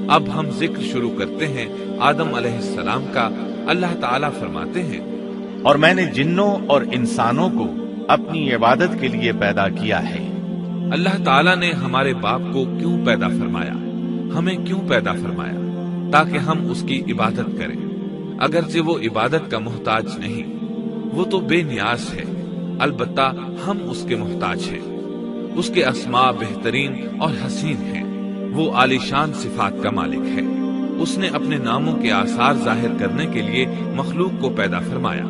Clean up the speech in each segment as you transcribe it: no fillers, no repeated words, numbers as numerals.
اب ہم ذکر شروع کرتے ہیں آدم علیہ السلام کا۔ اللہ تعالیٰ فرماتے ہیں، اور میں نے جنوں اور انسانوں کو اپنی عبادت کے لیے پیدا کیا ہے۔ اللہ تعالیٰ نے ہمارے باپ کو کیوں پیدا فرمایا؟ ہمیں کیوں پیدا فرمایا؟ تاکہ ہم اس کی عبادت کریں، اگرچہ وہ عبادت کا محتاج نہیں، وہ تو بے نیاز ہے، البتہ ہم اس کے محتاج ہیں۔ اس کے اسماء بہترین اور حسین ہیں، وہ عالیشان صفات کا مالک ہے۔ اس نے اپنے ناموں کے آثار ظاہر کرنے کے لیے مخلوق کو پیدا فرمایا،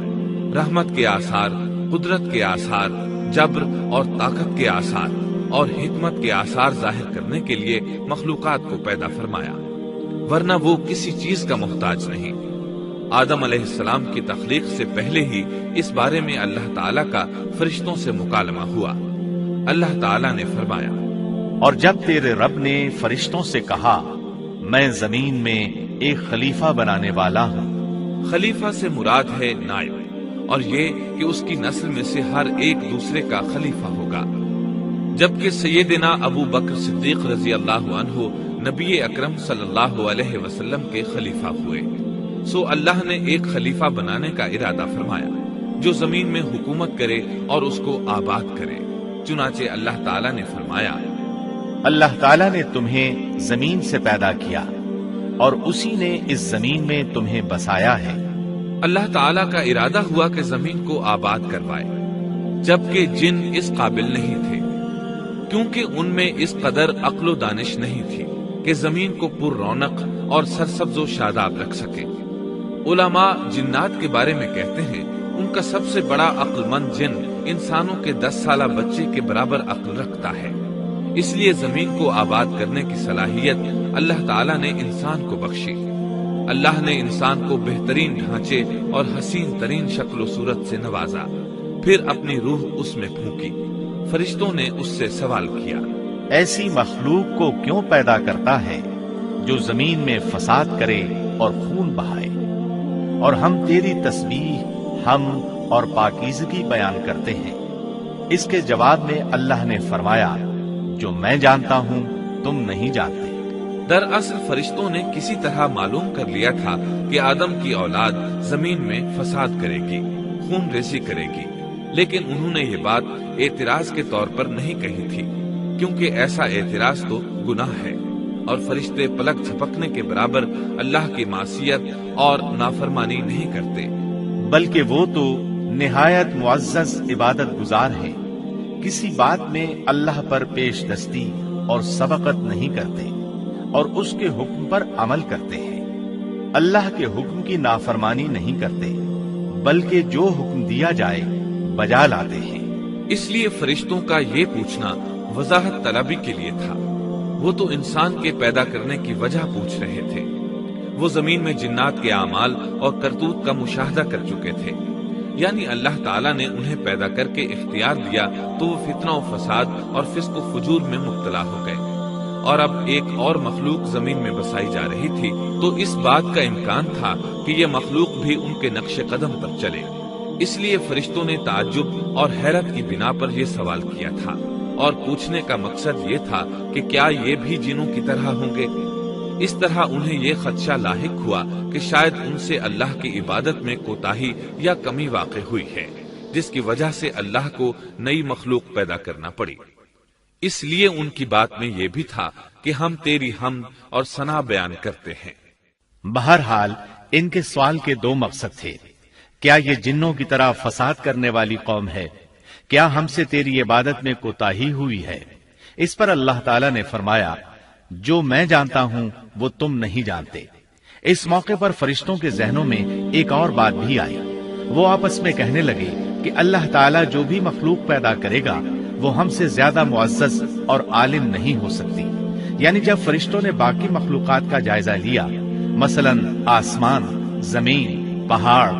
رحمت کے آثار، قدرت کے آثار، جبر اور طاقت کے آثار اور حکمت کے آثار ظاہر کرنے کے لیے مخلوقات کو پیدا فرمایا، ورنہ وہ کسی چیز کا محتاج نہیں۔ آدم علیہ السلام کی تخلیق سے پہلے ہی اس بارے میں اللہ تعالیٰ کا فرشتوں سے مکالمہ ہوا۔ اللہ تعالیٰ نے فرمایا، اور جب تیرے رب نے فرشتوں سے کہا میں زمین میں ایک خلیفہ بنانے والا ہوں۔ خلیفہ سے مراد ہے نائب، اور یہ کہ اس کی نسل میں سے ہر ایک دوسرے کا خلیفہ ہوگا، جبکہ سیدنا ابو بکر صدیق رضی اللہ عنہ نبی اکرم صلی اللہ علیہ وسلم کے خلیفہ ہوئے۔ سو اللہ نے ایک خلیفہ بنانے کا ارادہ فرمایا جو زمین میں حکومت کرے اور اس کو آباد کرے۔ چنانچہ اللہ تعالیٰ نے فرمایا، اللہ تعالیٰ نے تمہیں زمین سے پیدا کیا اور اسی نے اس زمین میں تمہیں بسایا ہے۔ اللہ تعالیٰ کا ارادہ ہوا کہ زمین کو آباد کروائے، جبکہ جن اس قابل نہیں تھے، کیونکہ ان میں اس قدر عقل و دانش نہیں تھی کہ زمین کو پر رونق اور سرسبز و شاداب رکھ سکے۔ علماء جنات کے بارے میں کہتے ہیں ان کا سب سے بڑا عقل مند جن انسانوں کے 10 سالہ بچے کے برابر عقل رکھتا ہے، اس لیے زمین کو آباد کرنے کی صلاحیت اللہ تعالیٰ نے انسان کو بخشی۔ اللہ نے انسان کو بہترین ڈھانچے اور حسین ترین شکل و صورت سے نوازا، پھر اپنی روح اس میں پھونکی۔ فرشتوں نے اس سے سوال کیا، ایسی مخلوق کو کیوں پیدا کرتا ہے جو زمین میں فساد کرے اور خون بہائے؟ اور ہم تیری تسبیح، حمد اور پاکیزگی بیان کرتے ہیں۔ اس کے جواب میں اللہ نے فرمایا، جو میں جانتا ہوں تم نہیں جانتے۔ دراصل فرشتوں نے کسی طرح معلوم کر لیا تھا کہ آدم کی اولاد زمین میں فساد کرے گی، خون ریزی کرے گی، لیکن انہوں نے یہ بات اعتراض کے طور پر نہیں کہی تھی، کیونکہ ایسا اعتراض تو گناہ ہے، اور فرشتے پلک جھپکنے کے برابر اللہ کی معصیت اور نافرمانی نہیں کرتے، بلکہ وہ تو نہایت معزز عبادت گزار ہیں، کسی بات میں اللہ پر پیش دستی اور سبقت نہیں کرتے، اور اس کے حکم پر عمل کرتے ہیں۔ اللہ کے حکم کی نافرمانی نہیں کرتے، بلکہ جو حکم دیا جائے بجا لاتے ہیں۔ اس لیے فرشتوں کا یہ پوچھنا وضاحت طلبی کے لیے تھا، وہ تو انسان کے پیدا کرنے کی وجہ پوچھ رہے تھے۔ وہ زمین میں جنات کے اعمال اور کرتوت کا مشاہدہ کر چکے تھے، یعنی اللہ تعالیٰ نے انہیں پیدا کر کے اختیار دیا تو وہ فتنہ و فساد اور فسق و فجور میں مبتلا ہو گئے، اور اب ایک اور مخلوق زمین میں بسائی جا رہی تھی، تو اس بات کا امکان تھا کہ یہ مخلوق بھی ان کے نقش قدم پر چلے۔ اس لیے فرشتوں نے تعجب اور حیرت کی بنا پر یہ سوال کیا تھا، اور پوچھنے کا مقصد یہ تھا کہ کیا یہ بھی جنوں کی طرح ہوں گے؟ اس طرح انہیں یہ خدشہ لاحق ہوا کہ شاید ان سے اللہ کی عبادت میں کوتاہی یا کمی واقع ہوئی ہے، جس کی وجہ سے اللہ کو نئی مخلوق پیدا کرنا پڑی۔ اس لیے ان کی بات میں یہ بھی تھا کہ ہم تیری حمد اور ثنا بیان کرتے ہیں۔ بہرحال ان کے سوال کے 2 مقصد تھے۔ کیا یہ جنوں کی طرح فساد کرنے والی قوم ہے؟ کیا ہم سے تیری عبادت میں کوتاہی ہوئی ہے؟ اس پر اللہ تعالیٰ نے فرمایا، جو میں جانتا ہوں وہ تم نہیں جانتے۔ اس موقع پر فرشتوں کے ذہنوں میں ایک اور بات بھی آئی۔ وہ آپس میں کہنے لگے کہ اللہ تعالیٰ جو بھی مخلوق پیدا کرے گا وہ ہم سے زیادہ معزز اور عالم نہیں ہو سکتی۔ یعنی جب فرشتوں نے باقی مخلوقات کا جائزہ لیا، مثلا آسمان، زمین، پہاڑ،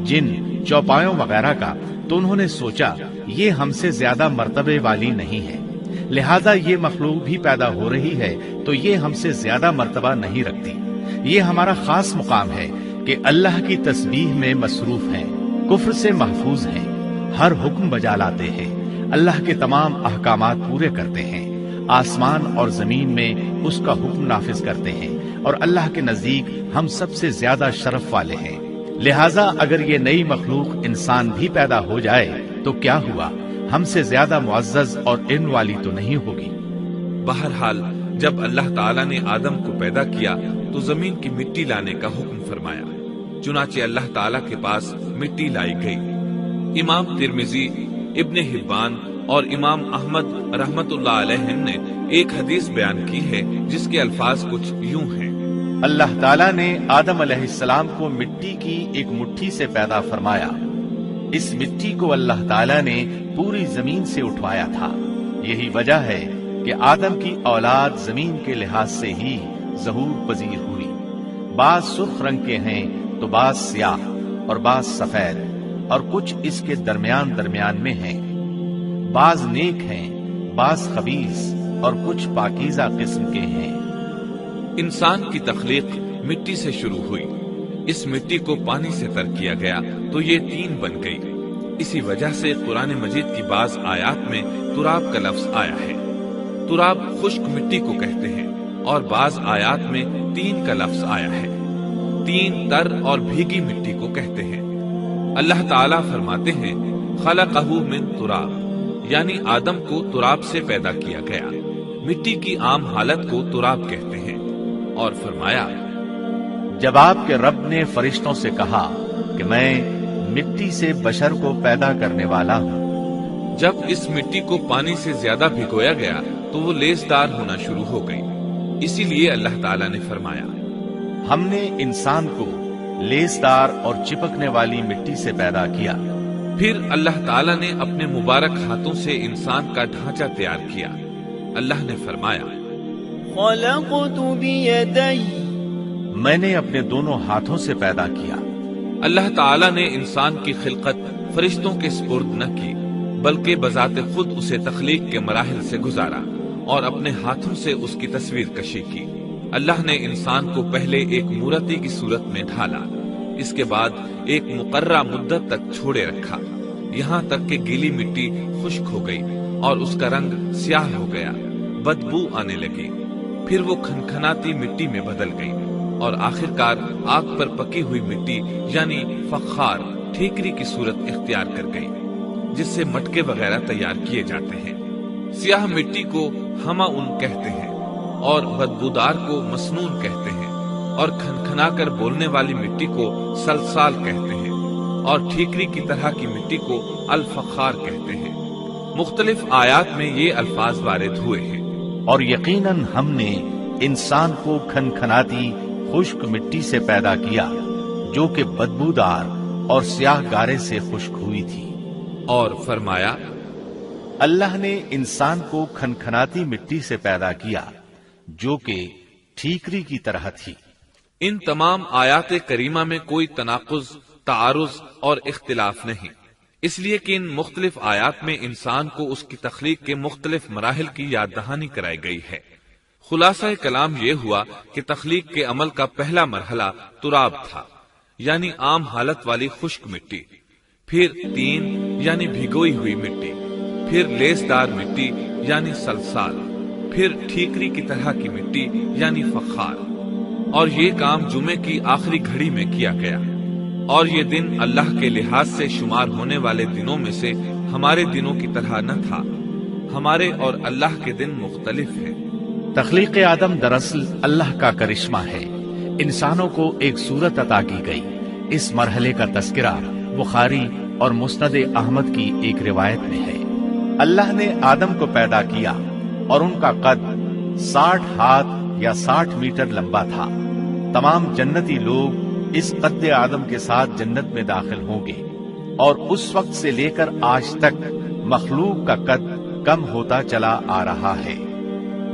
جن، چوپایوں وغیرہ کا، تو انہوں نے سوچا یہ ہم سے زیادہ مرتبے والی نہیں ہے، لہذا یہ مخلوق بھی پیدا ہو رہی ہے تو یہ ہم سے زیادہ مرتبہ نہیں رکھتی۔ یہ ہمارا خاص مقام ہے کہ اللہ کی تسبیح میں مصروف ہیں، کفر سے محفوظ ہیں، ہر حکم بجا لاتے ہیں، اللہ کے تمام احکامات پورے کرتے ہیں، آسمان اور زمین میں اس کا حکم نافذ کرتے ہیں، اور اللہ کے نزدیک ہم سب سے زیادہ شرف والے ہیں۔ لہٰذا اگر یہ نئی مخلوق انسان بھی پیدا ہو جائے تو کیا ہوا، ہم سے زیادہ معزز اور علم والی تو نہیں ہوگی۔ بہرحال جب اللہ تعالیٰ نے آدم کو پیدا کیا تو زمین کی مٹی لانے کا حکم فرمایا، چنانچہ اللہ تعالیٰ کے پاس مٹی لائی گئی۔ امام ترمذی، ابن حبان اور امام احمد رحمت اللہ علیہ نے ایک حدیث بیان کی ہے جس کے الفاظ کچھ یوں ہیں: اللہ تعالیٰ نے آدم علیہ السلام کو مٹی کی ایک مٹھی سے پیدا فرمایا، اس مٹی کو اللہ تعالیٰ نے پوری زمین سے اٹھوایا تھا۔ یہی وجہ ہے کہ آدم کی اولاد زمین کے لحاظ سے ہی ظہور پذیر ہوئی۔ بعض سرخ رنگ کے ہیں تو بعض سیاہ اور بعض سفید اور کچھ اس کے درمیان میں ہیں۔ بعض نیک ہیں، بعض خبیث اور کچھ پاکیزہ قسم کے ہیں۔ انسان کی تخلیق مٹی سے شروع ہوئی، اس مٹی کو پانی سے تر کیا گیا تو یہ تین بن گئی۔ اسی وجہ سے قرآن مجید کی بعض آیات میں تراب کا لفظ آیا ہے۔ تراب خشک مٹی کو کہتے ہیں، اور بعض آیات میں تین کا لفظ آیا ہے۔ تین تر اور بھیگی مٹی کو کہتے ہیں۔ اللہ تعالیٰ فرماتے ہیں خلقہ من تراب، یعنی آدم کو تراب سے پیدا کیا گیا۔ مٹی کی عام حالت کو تراب کہتے ہیں، اور فرمایا جب آپ کے رب نے فرشتوں سے کہا کہ میں مٹی سے بشر کو پیدا کرنے والا ہوں، جب اس مٹی کو پانی سے زیادہ بھگویا گیا تو وہ لیسدار ہونا شروع ہو گئی۔ اسی لیے اللہ تعالیٰ نے فرمایا ہم نے انسان کو لیسدار اور چپکنے والی مٹی سے پیدا کیا۔ پھر اللہ تعالیٰ نے اپنے مبارک ہاتھوں سے انسان کا ڈھانچہ تیار کیا۔ اللہ نے فرمایا خلقت بیدی، میں نے اپنے دونوں ہاتھوں سے پیدا کیا۔ اللہ تعالیٰ نے انسان کی خلقت فرشتوں کے سپرد نہ کی، بلکہ بذات خود اسے تخلیق کے مراحل سے گزارا اور اپنے ہاتھوں سے اس کی تصویر کشی کی۔ اللہ نے انسان کو پہلے ایک مورتی کی صورت میں ڈھالا، اس کے بعد ایک مقررہ مدت تک چھوڑے رکھا، یہاں تک کہ گیلی مٹی خشک ہو گئی اور اس کا رنگ سیاہ ہو گیا، بدبو آنے لگی، پھر وہ کھنکھناتی مٹی میں بدل گئی اور آخرکار آگ پر پکی ہوئی مٹی یعنی فخار ٹھیکری کی صورت اختیار کر گئی، جس سے مٹکے وغیرہ تیار کیے جاتے ہیں۔ سیاہ مٹی کو ہماؤن کہتے ہیں اور بدبودار کو مسنون کہتے ہیں، اور کھنکھنا کر بولنے والی مٹی کو سلسال کہتے ہیں، اور ٹھیکری کی طرح کی مٹی کو الفخار کہتے ہیں۔ مختلف آیات میں یہ الفاظ وارد ہوئے ہیں۔ اور یقیناً ہم نے انسان کو کھنکھناتی خشک مٹی سے پیدا کیا جو کہ بدبودار اور سیاہ گارے سے خشک ہوئی تھی۔ اور فرمایا اللہ نے انسان کو کھنکھناتی مٹی سے پیدا کیا جو کہ ٹھیکری کی طرح تھی۔ ان تمام آیات کریمہ میں کوئی تناقض، تعارض اور اختلاف نہیں، اس لیے کہ ان مختلف آیات میں انسان کو اس کی تخلیق کے مختلف مراحل کی یاد دہانی کرائی گئی ہے۔ خلاصہ کلام یہ ہوا کہ تخلیق کے عمل کا پہلا مرحلہ تراب تھا، یعنی عام حالت والی خشک مٹی، پھر تین یعنی بھگوئی ہوئی مٹی، پھر لیسدار مٹی یعنی سلسال، پھر ٹھیکری کی طرح کی مٹی یعنی فخار، اور یہ کام جمعے کی آخری گھڑی میں کیا گیا۔ اور یہ دن اللہ کے لحاظ سے شمار ہونے والے دنوں میں سے ہمارے دنوں کی طرح نہ تھا، ہمارے اور اللہ کے دن مختلف ہیں۔ تخلیق آدم دراصل اللہ کا کرشمہ ہے، انسانوں کو ایک صورت عطا کی گئی۔ اس مرحلے کا تذکرہ بخاری اور مسند احمد کی ایک روایت میں ہے۔ اللہ نے آدم کو پیدا کیا اور ان کا قد 60 ہاتھ یا 60 میٹر لمبا تھا۔ تمام جنتی لوگ اس قد آدم کے ساتھ جنت میں داخل ہوں گے، اور اس وقت سے لے کر آج تک مخلوق کا قد کم ہوتا چلا آ رہا ہے۔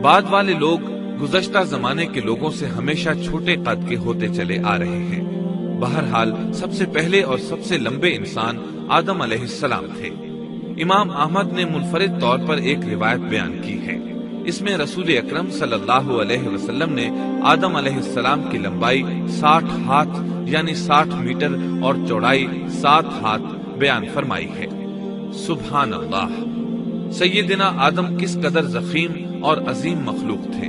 بعد والے لوگ گزشتہ زمانے کے لوگوں سے ہمیشہ چھوٹے قد کے ہوتے چلے آ رہے ہیں۔ بہرحال سب سے پہلے اور سب سے لمبے انسان آدم علیہ السلام تھے۔ امام احمد نے منفرد طور پر ایک روایت بیان کی ہے، اس میں رسول اکرم صلی اللہ علیہ وسلم نے آدم علیہ السلام کی لمبائی 60 ہاتھ یعنی 60 میٹر اور چوڑائی 7 ہاتھ بیان فرمائی ہے۔ سبحان اللہ! سیدنا آدم کس قدر ضخیم اور عظیم مخلوق تھے۔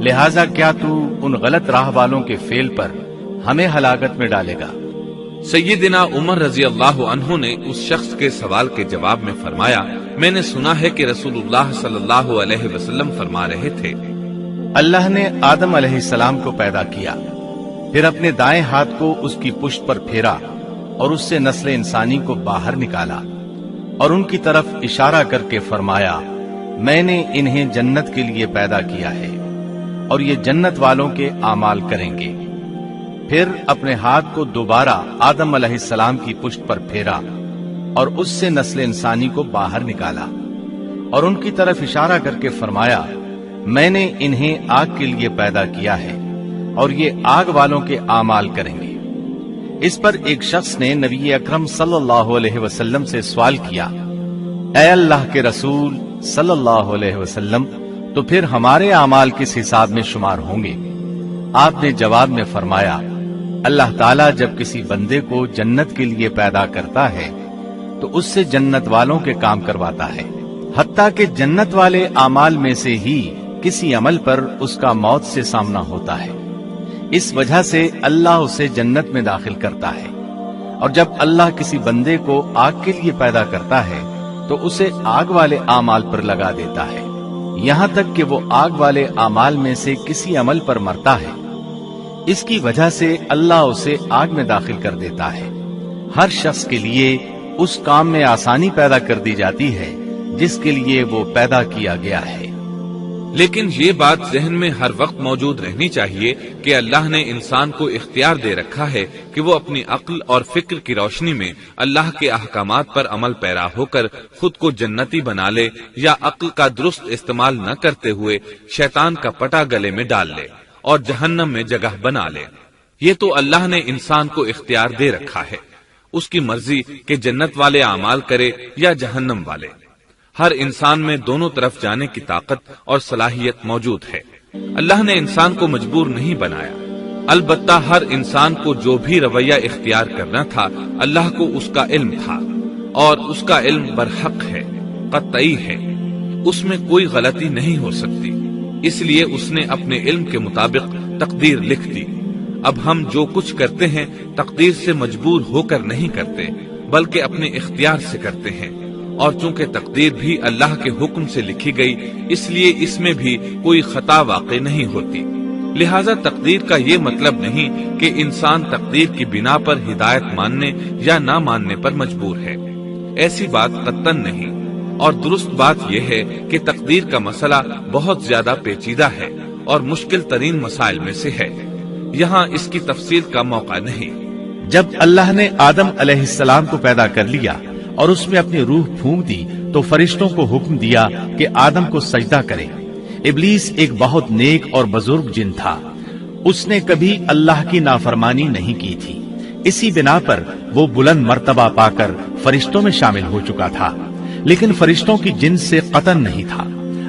لہذا کیا تو ان غلط راہ والوں کے فعل پر ہمیں ہلاکت میں ڈالے گا؟ سیدنا عمر رضی اللہ عنہ نے اس شخص کے سوال کے جواب میں فرمایا، میں نے سنا ہے کہ رسول اللہ صلی اللہ علیہ وسلم فرما رہے تھے، اللہ نے آدم علیہ السلام کو پیدا کیا، پھر اپنے دائیں ہاتھ کو اس کی پشت پر پھیرا اور اس سے نسل انسانی کو باہر نکالا اور ان کی طرف اشارہ کر کے فرمایا، میں نے انہیں جنت کے لیے پیدا کیا ہے اور یہ جنت والوں کے اعمال کریں گے۔ پھر اپنے ہاتھ کو دوبارہ آدم علیہ السلام کی پشت پر پھیرا اور اس سے نسل انسانی کو باہر نکالا اور ان کی طرف اشارہ کر کے فرمایا، میں نے انہیں آگ کے لیے پیدا کیا ہے اور یہ آگ والوں کے اعمال کریں گے۔ اس پر ایک شخص نے نبی اکرم صلی اللہ علیہ وسلم سے سوال کیا، اے اللہ کے رسول صلی اللہ علیہ وسلم، تو پھر ہمارے اعمال کس حساب میں شمار ہوں گے؟ آپ نے جواب میں فرمایا، اللہ تعالیٰ جب کسی بندے کو جنت کے لیے پیدا کرتا ہے تو اس سے جنت والوں کے کام کرواتا ہے، حتیٰ کہ جنت والے اعمال میں سے ہی کسی عمل پر اس کا موت سے سامنا ہوتا ہے، اس وجہ سے اللہ اسے جنت میں داخل کرتا ہے، اور جب اللہ کسی بندے کو آگ کے لیے پیدا کرتا ہے تو اسے آگ والے اعمال پر لگا دیتا ہے، یہاں تک کہ وہ آگ والے اعمال میں سے کسی عمل پر مرتا ہے، اس کی وجہ سے اللہ اسے آگ میں داخل کر دیتا ہے۔ ہر شخص کے لیے اس کام میں آسانی پیدا کر دی جاتی ہے جس کے لیے وہ پیدا کیا گیا ہے۔ لیکن یہ بات ذہن میں ہر وقت موجود رہنی چاہیے کہ اللہ نے انسان کو اختیار دے رکھا ہے کہ وہ اپنی عقل اور فکر کی روشنی میں اللہ کے احکامات پر عمل پیرا ہو کر خود کو جنتی بنا لے، یا عقل کا درست استعمال نہ کرتے ہوئے شیطان کا پٹا گلے میں ڈال لے اور جہنم میں جگہ بنا لے۔ یہ تو اللہ نے انسان کو اختیار دے رکھا ہے، اس کی مرضی کہ جنت والے اعمال کرے یا جہنم والے۔ ہر انسان میں دونوں طرف جانے کی طاقت اور صلاحیت موجود ہے۔ اللہ نے انسان کو مجبور نہیں بنایا، البتہ ہر انسان کو جو بھی رویہ اختیار کرنا تھا اللہ کو اس کا علم تھا، اور اس کا علم برحق ہے، قطعی ہے، اس میں کوئی غلطی نہیں ہو سکتی، اس لیے اس نے اپنے علم کے مطابق تقدیر لکھ دی۔ اب ہم جو کچھ کرتے ہیں تقدیر سے مجبور ہو کر نہیں کرتے، بلکہ اپنے اختیار سے کرتے ہیں، اور چونکہ تقدیر بھی اللہ کے حکم سے لکھی گئی اس لیے اس میں بھی کوئی خطا واقع نہیں ہوتی۔ لہذا تقدیر کا یہ مطلب نہیں کہ انسان تقدیر کی بنا پر ہدایت ماننے یا نہ ماننے پر مجبور ہے، ایسی بات قطعاً نہیں۔ اور درست بات یہ ہے کہ تقدیر کا مسئلہ بہت زیادہ پیچیدہ ہے اور مشکل ترین مسائل میں سے ہے، یہاں اس کی تفصیل کا موقع نہیں۔ جب اللہ نے آدم علیہ السلام کو پیدا کر لیا اور اس میں اپنی روح پھونک دی تو فرشتوں کو حکم دیا کہ آدم کو سجدہ کرے۔ ابلیس ایک بہت نیک اور بزرگ جن تھا، اس نے کبھی اللہ کی نافرمانی نہیں کی تھی، اسی بنا پر وہ بلند مرتبہ پا کر فرشتوں میں شامل ہو چکا تھا، لیکن فرشتوں کی جنس سے قطعاً نہیں تھا۔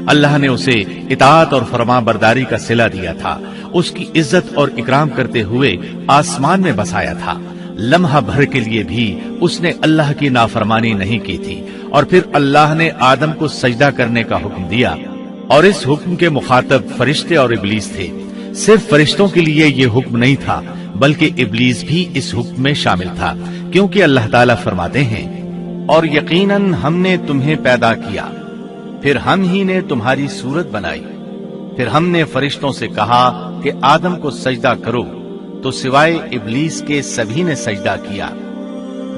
اللہ نے اسے اطاعت اور فرما برداری کا صلہ دیا تھا، اس کی عزت اور اکرام کرتے ہوئے آسمان میں بسایا تھا، لمحہ بھر کے لیے بھی اس نے اللہ کی نافرمانی نہیں کی تھی، اور پھر اللہ نے آدم کو سجدہ کرنے کا حکم دیا، اور اس حکم کے مخاطب فرشتے اور ابلیس تھے۔ صرف فرشتوں کے لیے یہ حکم نہیں تھا بلکہ ابلیس بھی اس حکم میں شامل تھا، کیونکہ اللہ تعالیٰ فرماتے ہیں، اور یقیناً ہم نے تمہیں پیدا کیا، پھر ہم ہی نے تمہاری صورت بنائی، پھر ہم نے فرشتوں سے کہا کہ آدم کو سجدہ کرو، تو سوائے ابلیس کے سبھی نے سجدہ کیا،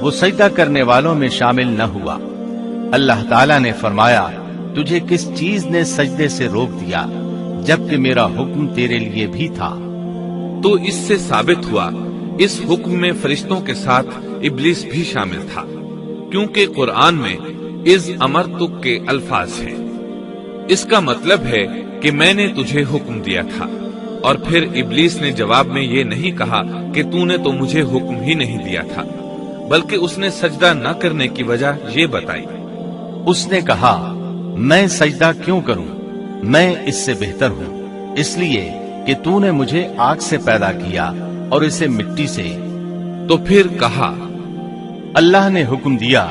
وہ سجدہ کرنے والوں میں شامل نہ ہوا۔ اللہ تعالیٰ نے فرمایا، تجھے کس چیز نے سجدے سے روک دیا جبکہ میرا حکم تیرے لیے بھی تھا؟ تو اس سے ثابت ہوا اس حکم میں فرشتوں کے ساتھ ابلیس بھی شامل تھا، کیونکہ قرآن میں اذ امرتک کے الفاظ ہیں، اس کا مطلب ہے کہ میں نے تجھے حکم دیا تھا۔ اور پھر ابلیس نے جواب میں یہ نہیں کہا کہ تو نے تو مجھے حکم ہی نہیں دیا تھا، بلکہ اس نے سجدہ نہ کرنے کی وجہ یہ بتائی۔ اس نے کہا، میں سجدہ کیوں کروں، میں اس سے بہتر ہوں، اس لیے کہ تو نے مجھے آگ سے پیدا کیا اور اسے مٹی سے۔ تو پھر کہا، اللہ نے حکم دیا،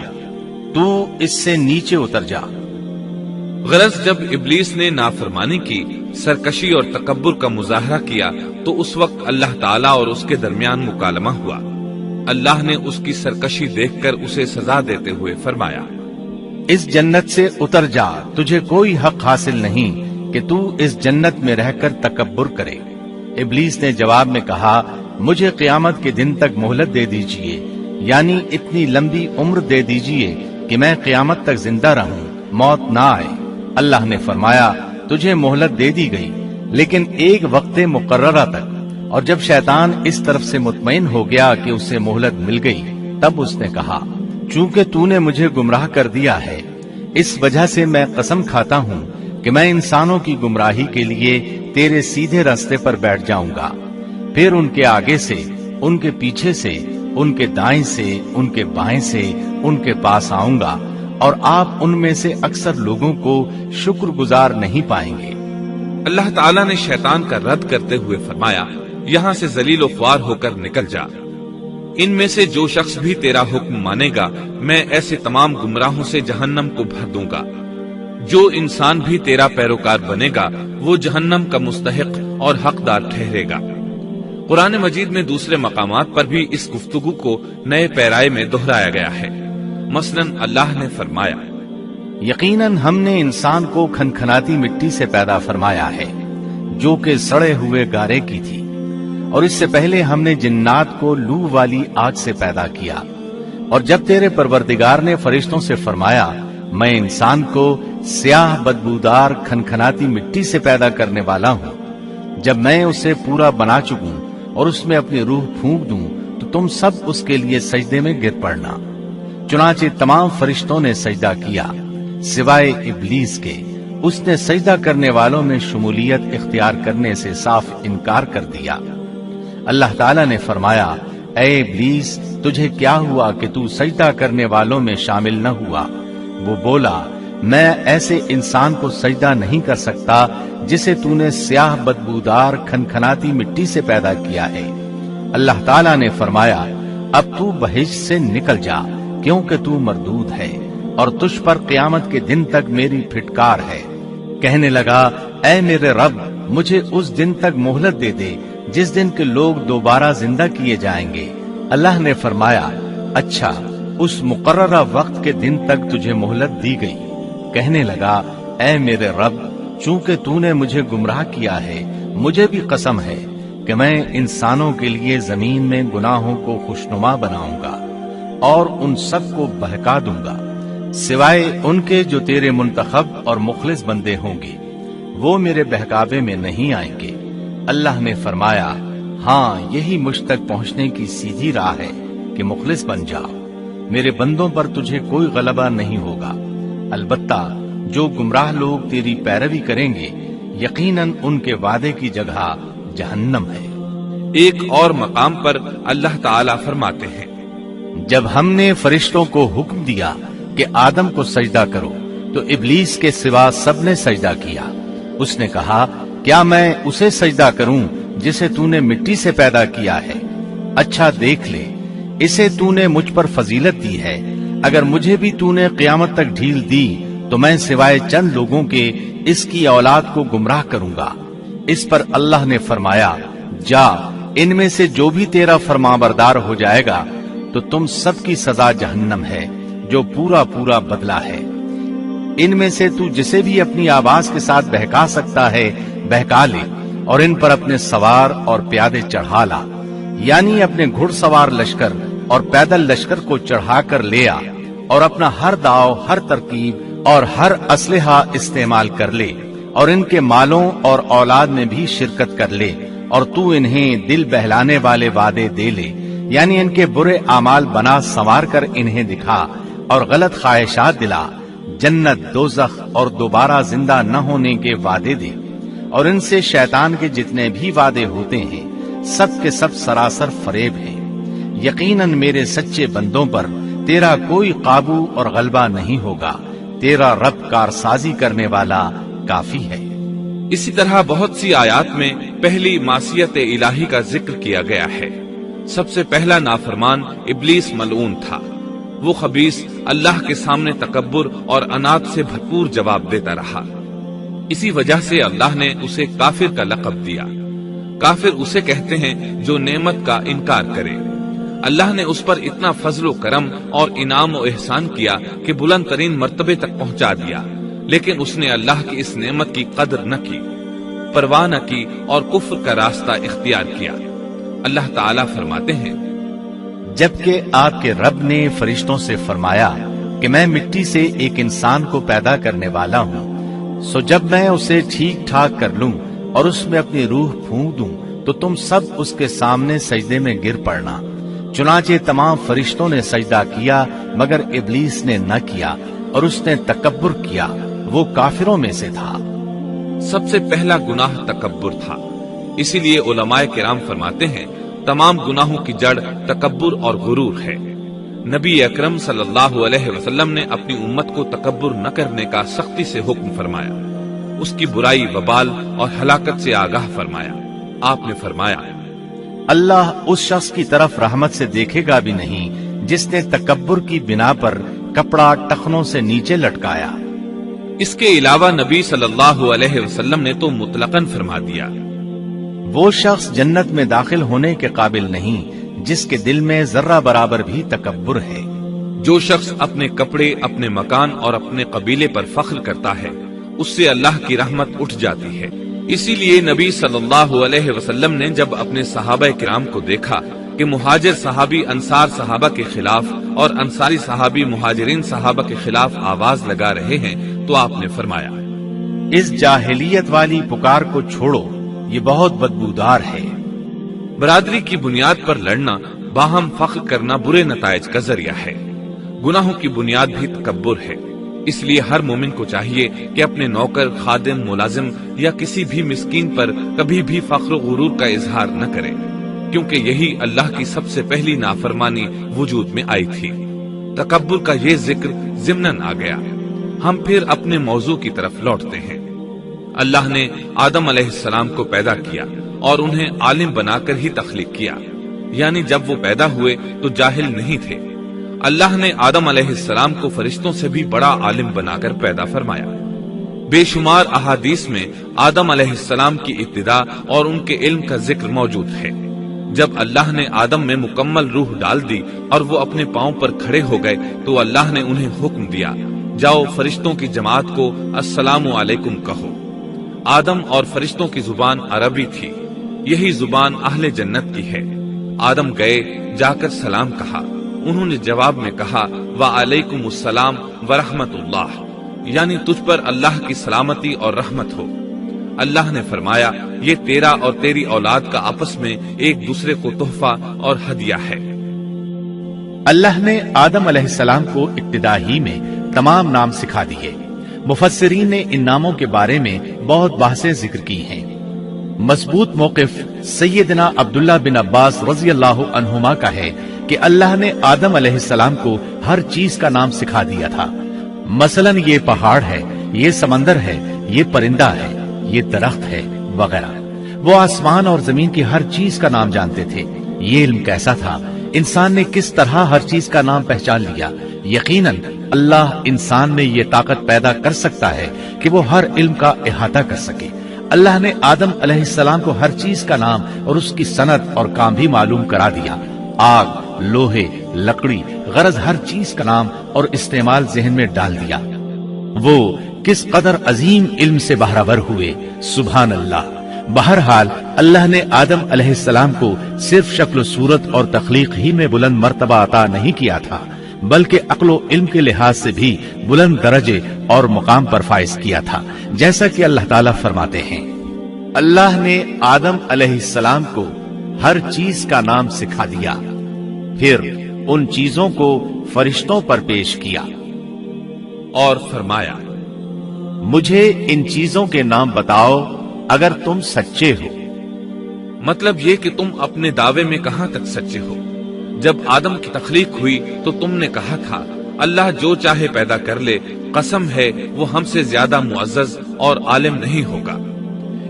تو اس سے نیچے اتر جا۔ غرض جب ابلیس نے نافرمانی کی سرکشی اور تکبر کا مظاہرہ کیا تو اس وقت اللہ تعالیٰ اور اس کے درمیان مکالمہ ہوا۔ اللہ نے اس کی سرکشی دیکھ کر اسے سزا دیتے ہوئے فرمایا، اس جنت سے اتر جا، تجھے کوئی حق حاصل نہیں کہ تو اس جنت میں رہ کر تکبر کرے۔ ابلیس نے جواب میں کہا، مجھے قیامت کے دن تک مہلت دے دیجئے، یعنی اتنی لمبی عمر دے دیجئے کہ میں قیامت تک زندہ رہوں، موت نہ آئے۔ اللہ نے فرمایا، تجھے مہلت دے دی گئی، لیکن ایک وقت مقررہ تک۔ اور جب شیطان اس طرف سے مطمئن ہو گیا کہ اسے مہلت مل گئی، تب اس نے کہا، چونکہ تو نے مجھے گمراہ کر دیا ہے، اس وجہ سے میں قسم کھاتا ہوں کہ میں انسانوں کی گمراہی کے لیے تیرے سیدھے راستے پر بیٹھ جاؤں گا، پھر ان کے آگے سے، ان کے پیچھے سے، ان کے دائیں سے، ان کے بائیں سے، ان کے پاس آؤں گا، اور آپ ان میں سے اکثر لوگوں کو شکر گزار نہیں پائیں گے۔ اللہ تعالیٰ نے شیطان کا رد کرتے ہوئے فرمایا، یہاں سے ذلیل و خوار ہو کر نکل جا۔ ان میں سے جو شخص بھی تیرا حکم مانے گا، میں ایسے تمام گمراہوں سے جہنم کو بھر دوں گا۔ جو انسان بھی تیرا پیروکار بنے گا، وہ جہنم کا مستحق اور حقدار ٹھہرے گا۔ قرآن مجید میں دوسرے مقامات پر بھی اس گفتگو کو نئے پیرائے میں دہرایا گیا ہے۔ مثلاً اللہ نے فرمایا، یقیناً ہم نے انسان کو کھنکھناتی مٹی سے پیدا فرمایا ہے، جو کہ سڑے ہوئے گارے کی تھی، اور اس سے پہلے ہم نے جنات کو لو والی آگ سے پیدا کیا۔ اور جب تیرے پروردگار نے فرشتوں سے فرمایا، میں انسان کو سیاہ بدبودار کھنکھناتی مٹی سے پیدا کرنے والا ہوں، جب میں اسے پورا بنا چکوں اور اس میں اپنی روح پھونک دوں تو تم سب اس کے لیے سجدے میں گر پڑنا۔ چنانچہ تمام فرشتوں نے سجدہ کیا سوائے ابلیس کے، اس نے سجدہ کرنے والوں میں شمولیت اختیار کرنے سے صاف انکار کر دیا۔ اللہ تعالیٰ نے فرمایا، اے ابلیس، تجھے کیا ہوا کہ تو سجدہ کرنے والوں میں شامل نہ ہوا؟ وہ بولا، میں ایسے انسان کو سجدہ نہیں کر سکتا جسے تو نے سیاہ بدبودار کھنکھناتی مٹی سے پیدا کیا ہے۔ اللہ تعالیٰ نے فرمایا، اب تو بہشت سے نکل جا، کیونکہ تو مردود ہے اور تجھ پر قیامت کے دن تک میری پھٹکار ہے۔ کہنے لگا، اے میرے رب، مجھے اس دن تک مہلت دے دے جس دن کے لوگ دوبارہ زندہ کیے جائیں گے۔ اللہ نے فرمایا، اچھا، اس مقررہ وقت کے دن تک تجھے مہلت دی گئی۔ کہنے لگا، اے میرے رب، چونکہ تو نے مجھے گمراہ کیا ہے، مجھے بھی قسم ہے کہ میں انسانوں کے لیے زمین میں گناہوں کو خوشنما بناؤں گا اور ان سب کو بہکا دوں گا، سوائے ان کے جو تیرے منتخب اور مخلص بندے ہوں گے، وہ میرے بہکاوے میں نہیں آئیں گے۔ اللہ نے فرمایا، ہاں، یہی مجھ تک پہنچنے کی سیدھی راہ ہے کہ مخلص بن جاؤ، میرے بندوں پر تجھے کوئی غلبہ نہیں ہوگا۔ البتہ جو گمراہ لوگ تیری پیروی کریں گے، یقیناً ان کے وعدے کی جگہ جہنم ہے۔ ایک اور مقام پر اللہ تعالیٰ فرماتے ہیں، جب ہم نے فرشتوں کو حکم دیا کہ آدم کو سجدہ کرو تو ابلیس کے سوا سب نے سجدہ کیا۔ اس نے کہا، کیا میں اسے سجدہ کروں جسے تو نے مٹی سے پیدا کیا ہے؟ اچھا دیکھ لے، اسے تو نے مجھ پر فضیلت دی ہے، اگر مجھے بھی تو نے قیامت تک ڈھیل دی تو میں سوائے چند لوگوں کے اس کی اولاد کو گمراہ کروں گا۔ اس پر اللہ نے فرمایا، جا، ان میں سے جو بھی تیرا فرمانبردار ہو جائے گا تو تم سب کی سزا جہنم ہے، جو پورا پورا بدلہ ہے۔ ان میں سے تو جسے بھی اپنی آواز کے ساتھ بہکا سکتا ہے بہکا لے، اور ان پر اپنے سوار اور پیادے چڑھا لا، یعنی اپنے گھڑ سوار لشکر اور پیدل لشکر کو چڑھا کر لے آ، اور اپنا ہر داؤ، ہر ترکیب اور ہر اسلحہ استعمال کر لے، اور ان کے مالوں اور اولاد میں بھی شرکت کر لے، اور تو انہیں دل بہلانے والے وعدے دے لے، یعنی ان کے برے اعمال بنا سنوار کر انہیں دکھا اور غلط خواہشات دلا، جنت، دوزخ اور دوبارہ زندہ نہ ہونے کے وعدے دے، اور ان سے شیطان کے جتنے بھی وعدے ہوتے ہیں سب کے سب سراسر فریب ہیں۔ یقیناً میرے سچے بندوں پر تیرا کوئی قابو اور غلبہ نہیں ہوگا، تیرا رب کارسازی کرنے والا کافی ہے۔ اسی طرح بہت سی آیات میں پہلی معصیت الہی کا ذکر کیا گیا ہے۔ سب سے پہلا نافرمان ابلیس ملعون تھا۔ وہ خبیث اللہ کے سامنے تکبر اور انات سے بھرپور جواب دیتا رہا۔ اسی وجہ سے اللہ نے اسے کافر کا لقب دیا۔ کافر اسے کہتے ہیں جو نعمت کا انکار کرے۔ اللہ نے اس پر اتنا فضل و کرم اور انعام و احسان کیا کہ بلند ترین مرتبے تک پہنچا دیا، لیکن اس نے اللہ کی اس نعمت کی قدر نہ کی، پرواہ نہ کی اور کفر کا راستہ اختیار کیا۔ اللہ تعالیٰ فرماتے ہیں، جبکہ آپ کے رب نے فرشتوں سے فرمایا کہ میں مٹی سے ایک انسان کو پیدا کرنے والا ہوں، سو جب میں اسے ٹھیک ٹھاک کر لوں اور اس میں اپنی روح پھونک دوں تو تم سب اس کے سامنے سجدے میں گر پڑنا۔ چنانچہ تمام فرشتوں نے سجدہ کیا مگر ابلیس نے نہ کیا اور اس نے تکبر کیا، وہ کافروں میں سے تھا۔ سب سے پہلا گناہ تکبر تھا، اسی لیے علماء کرام فرماتے ہیں تمام گناہوں کی جڑ تکبر اور غرور ہے۔ نبی اکرم صلی اللہ علیہ وسلم نے اپنی امت کو تکبر نہ کرنے کا سختی سے حکم فرمایا، اس کی برائی، وبال اور ہلاکت سے آگاہ فرمایا۔ آپ نے فرمایا، اللہ اس شخص کی طرف رحمت سے دیکھے گا بھی نہیں جس نے تکبر کی بنا پر کپڑا ٹخنوں سے نیچے لٹکایا۔ اس کے علاوہ نبی صلی اللہ علیہ وسلم نے تو مطلقاً فرما دیا، وہ شخص جنت میں داخل ہونے کے قابل نہیں جس کے دل میں ذرہ برابر بھی تکبر ہے۔ جو شخص اپنے کپڑے، اپنے مکان اور اپنے قبیلے پر فخر کرتا ہے اس سے اللہ کی رحمت اٹھ جاتی ہے۔ اسی لیے نبی صلی اللہ علیہ وسلم نے جب اپنے صحابہ کرام کو دیکھا کہ مہاجر صحابی انصار صحابہ کے خلاف اور انصاری صحابی مہاجرین صحابہ کے خلاف آواز لگا رہے ہیں تو آپ نے فرمایا، اس جاہلیت والی پکار کو چھوڑو، یہ بہت بدبودار ہے۔ برادری کی بنیاد پر لڑنا، باہم فخر کرنا برے نتائج کا ذریعہ ہے۔ گناہوں کی بنیاد بھی تکبر ہے۔ اس لیے ہر مومن کو چاہیے کہ اپنے نوکر، خادم، ملازم یا کسی بھی مسکین پر کبھی بھی فخر و غرور کا اظہار نہ کرے، کیونکہ یہی اللہ کی سب سے پہلی نافرمانی وجود میں آئی تھی۔ تکبر کا یہ ذکر ضمناً آ گیا۔ ہم پھر اپنے موضوع کی طرف لوٹتے ہیں۔ اللہ نے آدم علیہ السلام کو پیدا کیا اور انہیں عالم بنا کر ہی تخلیق کیا، یعنی جب وہ پیدا ہوئے تو جاہل نہیں تھے۔ اللہ نے آدم علیہ السلام کو فرشتوں سے بھی بڑا عالم بنا کر پیدا فرمایا۔ بے شمار احادیث میں آدم علیہ السلام کی ابتدا اور ان کے علم کا ذکر موجود ہے۔ جب اللہ نے آدم میں مکمل روح ڈال دی اور وہ اپنے پاؤں پر کھڑے ہو گئے تو اللہ نے انہیں حکم دیا، جاؤ فرشتوں کی جماعت کو السلام علیکم کہو۔ آدم اور فرشتوں کی زبان عربی تھی، یہی زبان اہل جنت کی ہے۔ آدم گئے، جا کر سلام کہا، انہوں نے جواب میں کہا وعلیکم السلام ورحمت اللہ، یعنی تجھ پر اللہ کی سلامتی اور رحمت ہو۔ اللہ نے فرمایا، یہ تیرا اور تیری اولاد کا آپس میں ایک دوسرے کو تحفہ اور ہدیہ ہے۔ اللہ نے آدم علیہ السلام کو ابتدا ہی میں تمام نام سکھا دیے۔ مفسرین نے ان ناموں کے بارے میں بہت بحثیں ذکر کی ہیں۔ مضبوط موقف سیدنا عبداللہ بن عباس رضی اللہ عنہما کا ہے کہ اللہ نے آدم علیہ السلام کو ہر چیز کا نام سکھا دیا تھا، مثلاً یہ پہاڑ ہے، یہ سمندر ہے، یہ پرندہ ہے، یہ درخت ہے وغیرہ۔ وہ آسمان اور زمین کی ہر چیز کا نام جانتے تھے۔ یہ علم کیسا تھا، انسان نے کس طرح ہر چیز کا نام پہچان لیا۔ یقیناً اللہ انسان میں یہ طاقت پیدا کر سکتا ہے کہ وہ ہر علم کا احاطہ کر سکے۔ اللہ نے آدم علیہ السلام کو ہر چیز کا نام اور اس کی صنعت اور کام بھی معلوم کرا دیا۔ آگ، لوہے، لکڑی، غرض ہر چیز کا نام اور استعمال ذہن میں ڈال دیا۔ وہ کس قدر عظیم علم سے بہرور ہوئے، سبحان اللہ۔ بہرحال اللہ نے آدم علیہ السلام کو صرف شکل و صورت اور تخلیق ہی میں بلند مرتبہ عطا نہیں کیا تھا، بلکہ عقل و علم کے لحاظ سے بھی بلند درجے اور مقام پر فائز کیا تھا، جیسا کہ اللہ تعالیٰ فرماتے ہیں، اللہ نے آدم علیہ السلام کو ہر چیز کا نام سکھا دیا، پھر ان چیزوں کو فرشتوں پر پیش کیا اور فرمایا، مجھے ان چیزوں کے نام بتاؤ اگر تم سچے ہو۔ مطلب یہ کہ تم اپنے دعوے میں کہاں تک سچے ہو؟ جب آدم کی تخلیق ہوئی تو تم نے کہا تھا اللہ جو چاہے پیدا کر لے، قسم ہے وہ ہم سے زیادہ معزز اور عالم نہیں ہوگا۔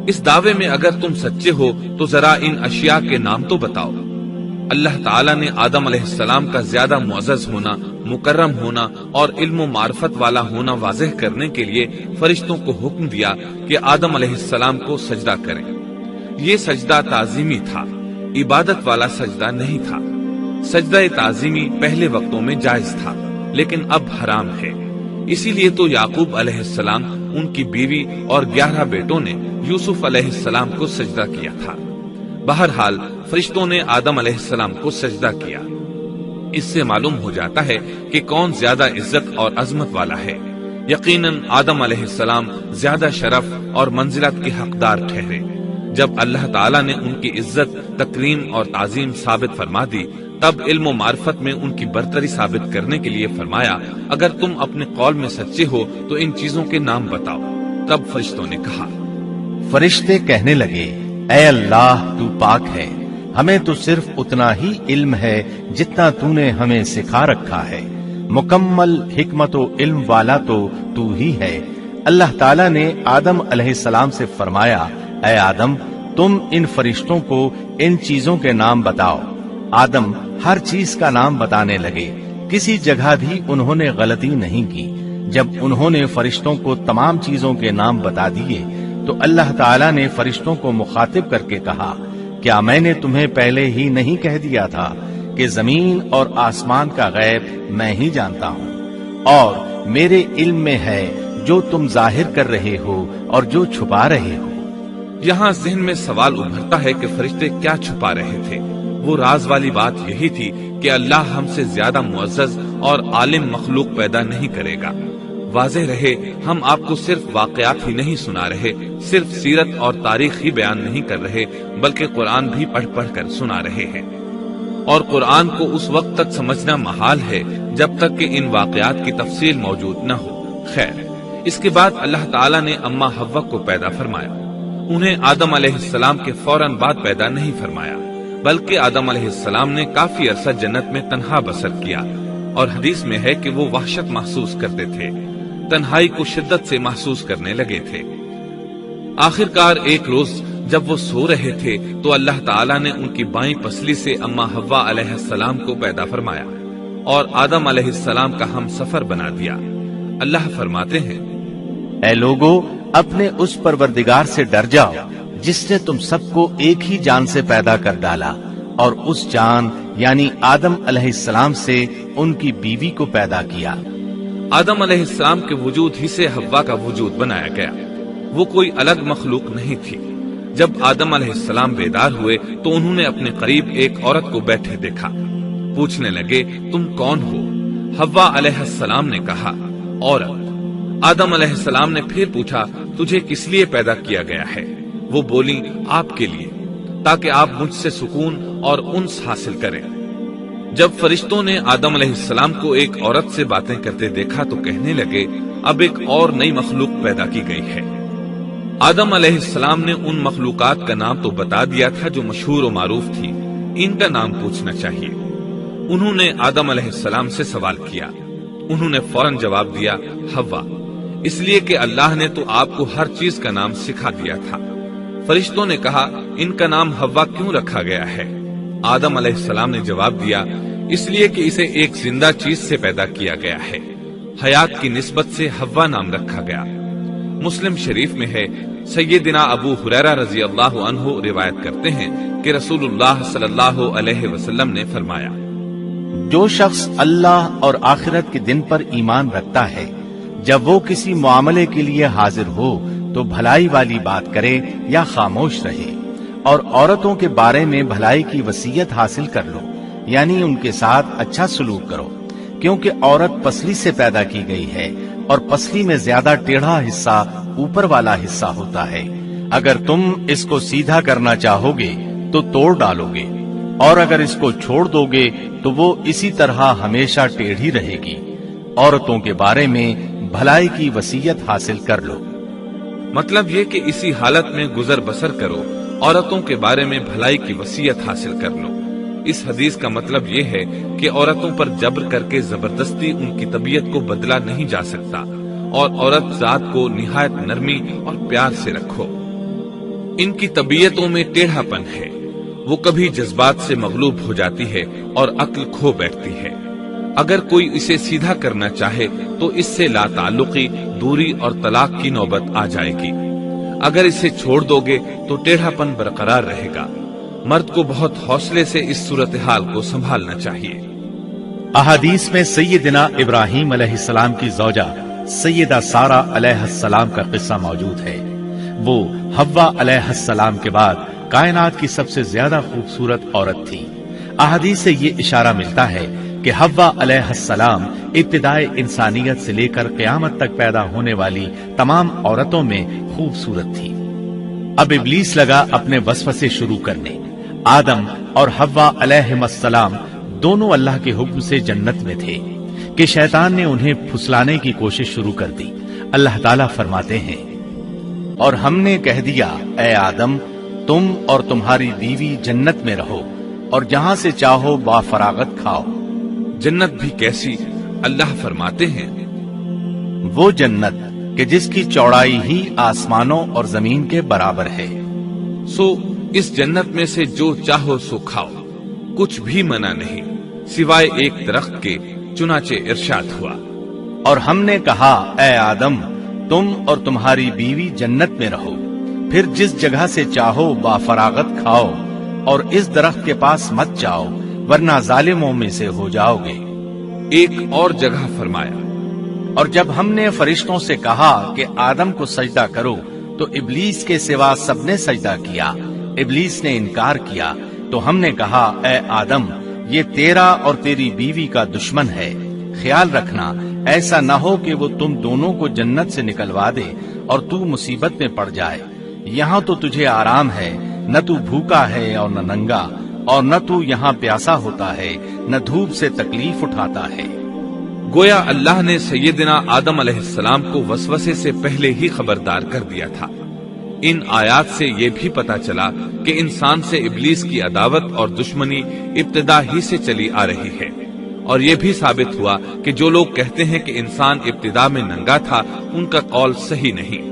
اس دعوے میں اگر تم سچے ہو تو ذرا ان اشیاء کے نام تو بتاؤ۔ اللہ تعالیٰ نے آدم علیہ السلام کا زیادہ معزز ہونا، مکرم ہونا اور علم و معرفت والا ہونا واضح کرنے کے لیے فرشتوں کو حکم دیا کہ آدم علیہ السلام کو سجدہ کریں۔ یہ سجدہ تعظیمی تھا، عبادت والا سجدہ نہیں تھا۔ سجدہ تعظیمی پہلے وقتوں میں جائز تھا، لیکن اب حرام ہے۔ اسی لیے تو یعقوب علیہ السلام، ان کی بیوی اور 11 بیٹوں نے یوسف علیہ السلام کو سجدہ کیا تھا۔ بہرحال فرشتوں نے آدم علیہ السلام کو سجدہ کیا۔ اس سے معلوم ہو جاتا ہے کہ کون زیادہ عزت اور عظمت والا ہے۔ یقیناً آدم علیہ السلام زیادہ شرف اور منزلت کے حقدار ٹھہرے۔ جب اللہ تعالیٰ نے ان کی عزت، تکریم اور تعظیم ثابت فرما دی، تب علم و معرفت میں ان کی برتری ثابت کرنے کے لیے فرمایا، اگر تم اپنے قول میں سچے ہو تو ان چیزوں کے نام بتاؤ۔ تب فرشتوں نے کہا، فرشتے کہنے لگے، اے اللہ تو پاک ہے، ہمیں تو صرف اتنا ہی علم ہے جتنا تو نے ہمیں سکھا رکھا ہے، مکمل حکمت و علم والا تو ہی ہے۔ اللہ تعالیٰ نے آدم علیہ السلام سے فرمایا، اے آدم تم ان فرشتوں کو ان چیزوں کے نام بتاؤ۔ آدم ہر چیز کا نام بتانے لگے، کسی جگہ بھی انہوں نے غلطی نہیں کی۔ جب انہوں نے فرشتوں کو تمام چیزوں کے نام بتا دیے تو اللہ تعالیٰ نے فرشتوں کو مخاطب کر کے کہا، کیا میں نے تمہیں پہلے ہی نہیں کہہ دیا تھا کہ زمین اور آسمان کا غیب میں ہی جانتا ہوں، اور میرے علم میں ہے جو تم ظاہر کر رہے ہو اور جو چھپا رہے ہو۔ یہاں ذہن میں سوال ابھرتا ہے کہ فرشتے کیا چھپا رہے تھے؟ وہ راز والی بات یہی تھی کہ اللہ ہم سے زیادہ معزز اور عالم مخلوق پیدا نہیں کرے گا۔ واضح رہے، ہم آپ کو صرف واقعات ہی نہیں سنا رہے، صرف سیرت اور تاریخ ہی بیان نہیں کر رہے، بلکہ قرآن بھی پڑھ پڑھ کر سنا رہے ہیں۔ اور قرآن کو اس وقت تک سمجھنا محال ہے جب تک کہ ان واقعات کی تفصیل موجود نہ ہو۔ خیر، اس کے بعد اللہ تعالیٰ نے اماں حوا کو پیدا فرمایا۔ انہیں آدم علیہ السلام کے فوراً بعد پیدا نہیں فرمایا، بلکہ آدم علیہ السلام نے کافی عرصہ جنت میں تنہا بسر کیا، اور حدیث میں ہے کہ وہ وحشت محسوس کرتے تھے، تنہائی کو شدت سے محسوس کرنے لگے تھے۔ آخرکار ایک روز جب وہ سو رہے تھے تو اللہ تعالیٰ نے ان کی بائیں پسلی سے اماں حوا علیہ السلام کو پیدا فرمایا اور آدم علیہ السلام کا ہم سفر بنا دیا۔ اللہ فرماتے ہیں، اے لوگو اپنے اس پروردگار سے ڈر جاؤ جس نے تم سب کو ایک ہی جان سے پیدا کر ڈالا، اور اس جان یعنی آدم علیہ السلام سے ان کی بیوی کو پیدا کیا۔ آدم علیہ السلام کے وجود ہی سے حوا کا وجود بنایا گیا، وہ کوئی الگ مخلوق نہیں تھی۔ جب آدم علیہ السلام بیدار ہوئے تو انہوں نے اپنے قریب ایک عورت کو بیٹھے دیکھا۔ پوچھنے لگے، تم کون ہو؟ حوا علیہ السلام نے کہا، عورت۔ آدم علیہ السلام نے پھر پوچھا، تجھے کس لیے پیدا کیا گیا ہے؟ وہ بولی، آپ کے لیے، تاکہ آپ مجھ سے سکون اور انس حاصل کریں۔ جب فرشتوں نے آدم علیہ السلام کو ایک عورت سے باتیں کرتے دیکھا تو کہنے لگے، اب ایک اور نئی مخلوق پیدا کی گئی ہے۔ آدم علیہ السلام نے ان مخلوقات کا نام تو بتا دیا تھا جو مشہور و معروف تھی، ان کا نام پوچھنا چاہیے۔ انہوں نے آدم علیہ السلام سے سوال کیا، انہوں نے فوراً جواب دیا، حوا، اس لیے کہ اللہ نے تو آپ کو ہر چیز کا نام سکھا دیا تھا۔ فرشتوں نے کہا، ان کا نام حوا کیوں رکھا گیا ہے؟ آدم علیہ السلام نے جواب دیا، اس لیے کہ اسے ایک زندہ چیز سے پیدا کیا گیا ہے، حیات کی نسبت سے حوا نام رکھا گیا۔ مسلم شریف میں ہے، سیدنا ابو ہریرہ رضی اللہ عنہ روایت کرتے ہیں کہ رسول اللہ صلی اللہ علیہ وسلم نے فرمایا، جو شخص اللہ اور آخرت کے دن پر ایمان رکھتا ہے، جب وہ کسی معاملے کے لیے حاضر ہو تو بھلائی والی بات کرے یا خاموش رہے، اور عورتوں کے بارے میں بھلائی کی وصیت حاصل کر لو، یعنی ان کے ساتھ اچھا سلوک کرو، کیونکہ عورت پسلی سے پیدا کی گئی ہے، اور پسلی میں زیادہ ٹیڑھا حصہ اوپر والا حصہ ہوتا ہے۔ اگر تم اس کو سیدھا کرنا چاہو گے تو توڑ ڈالو گے، اور اگر اس کو چھوڑ دو گے تو وہ اسی طرح ہمیشہ ٹیڑھی رہے گی۔ عورتوں کے بارے میں بھلائی کی وصیت حاصل کر لو۔ مطلب یہ کہ اسی حالت میں گزر بسر کرو، عورتوں کے بارے میں بھلائی کی وصیت حاصل کر لو۔ اس حدیث کا مطلب یہ ہے کہ عورتوں پر جبر کر کے زبردستی ان کی طبیعت کو بدلا نہیں جا سکتا، اور عورت ذات کو نہایت نرمی اور پیار سے رکھو۔ ان کی طبیعتوں میں ٹیڑھا پن ہے، وہ کبھی جذبات سے مغلوب ہو جاتی ہے اور عقل کھو بیٹھتی ہے۔ اگر کوئی اسے سیدھا کرنا چاہے تو اس سے لا تعلقی، دوری اور طلاق کی نوبت آ جائے گی۔ اگر اسے چھوڑ دو گے تو ٹیڑھا پن برقرار رہے گا۔ مرد کو بہت حوصلے سے اس صورتحال کو سنبھالنا چاہیے۔ احادیث میں سیدنا ابراہیم علیہ السلام کی زوجہ سیدہ سارہ علیہ السلام کا قصہ موجود ہے۔ وہ حوا علیہ السلام کے بعد کائنات کی سب سے زیادہ خوبصورت عورت تھی۔ احادیث سے یہ اشارہ ملتا ہے کہ حوا علیہ السلام ابتدائے انسانیت سے لے کر قیامت تک پیدا ہونے والی تمام عورتوں میں خوبصورت تھی۔ اب ابلیس لگا اپنے وسوسے شروع کرنے۔ آدم اور حوا علیہ السلام دونوں اللہ کے حکم سے جنت میں تھے کہ شیطان نے انہیں پھسلانے کی کوشش شروع کر دی۔ اللہ تعالیٰ فرماتے ہیں، اور ہم نے کہہ دیا اے آدم تم اور تمہاری بیوی جنت میں رہو اور جہاں سے چاہو با فراغت کھاؤ۔ جنت بھی کیسی؟ اللہ فرماتے ہیں، وہ جنت کہ جس کی چوڑائی ہی آسمانوں اور زمین کے برابر ہے۔ سو اس جنت میں سے جو چاہو سو کھاؤ، کچھ بھی منع نہیں سوائے ایک درخت کے، چنانچہ ارشاد ہوا، اور ہم نے کہا اے آدم تم اور تمہاری بیوی جنت میں رہو، پھر جس جگہ سے چاہو با فراغت کھاؤ، اور اس درخت کے پاس مت جاؤ ورنہ ظالموں میں سے ہو جاؤ گے۔ ایک اور جگہ فرمایا، اور جب ہم نے فرشتوں سے کہا کہ آدم کو سجدہ کرو تو ابلیس کے سوا سب نے سجدہ کیا۔ ابلیس نے انکار کیا تو ہم نے کہا اے آدم یہ تیرا اور تیری بیوی کا دشمن ہے، خیال رکھنا ایسا نہ ہو کہ وہ تم دونوں کو جنت سے نکلوا دے اور تو مصیبت میں پڑ جائے۔ یہاں تو تجھے آرام ہے، نہ تو بھوکا ہے اور نہ ننگا، اور نہ تو یہاں پیاسا ہوتا ہے، نہ دھوپ سے تکلیف اٹھاتا ہے۔ گویا اللہ نے سیدنا آدم علیہ السلام کو وسوسے سے پہلے ہی خبردار کر دیا تھا۔ ان آیات سے یہ بھی پتا چلا کہ انسان سے ابلیس کی عداوت اور دشمنی ابتدا ہی سے چلی آ رہی ہے، اور یہ بھی ثابت ہوا کہ جو لوگ کہتے ہیں کہ انسان ابتدا میں ننگا تھا ان کا قول صحیح نہیں،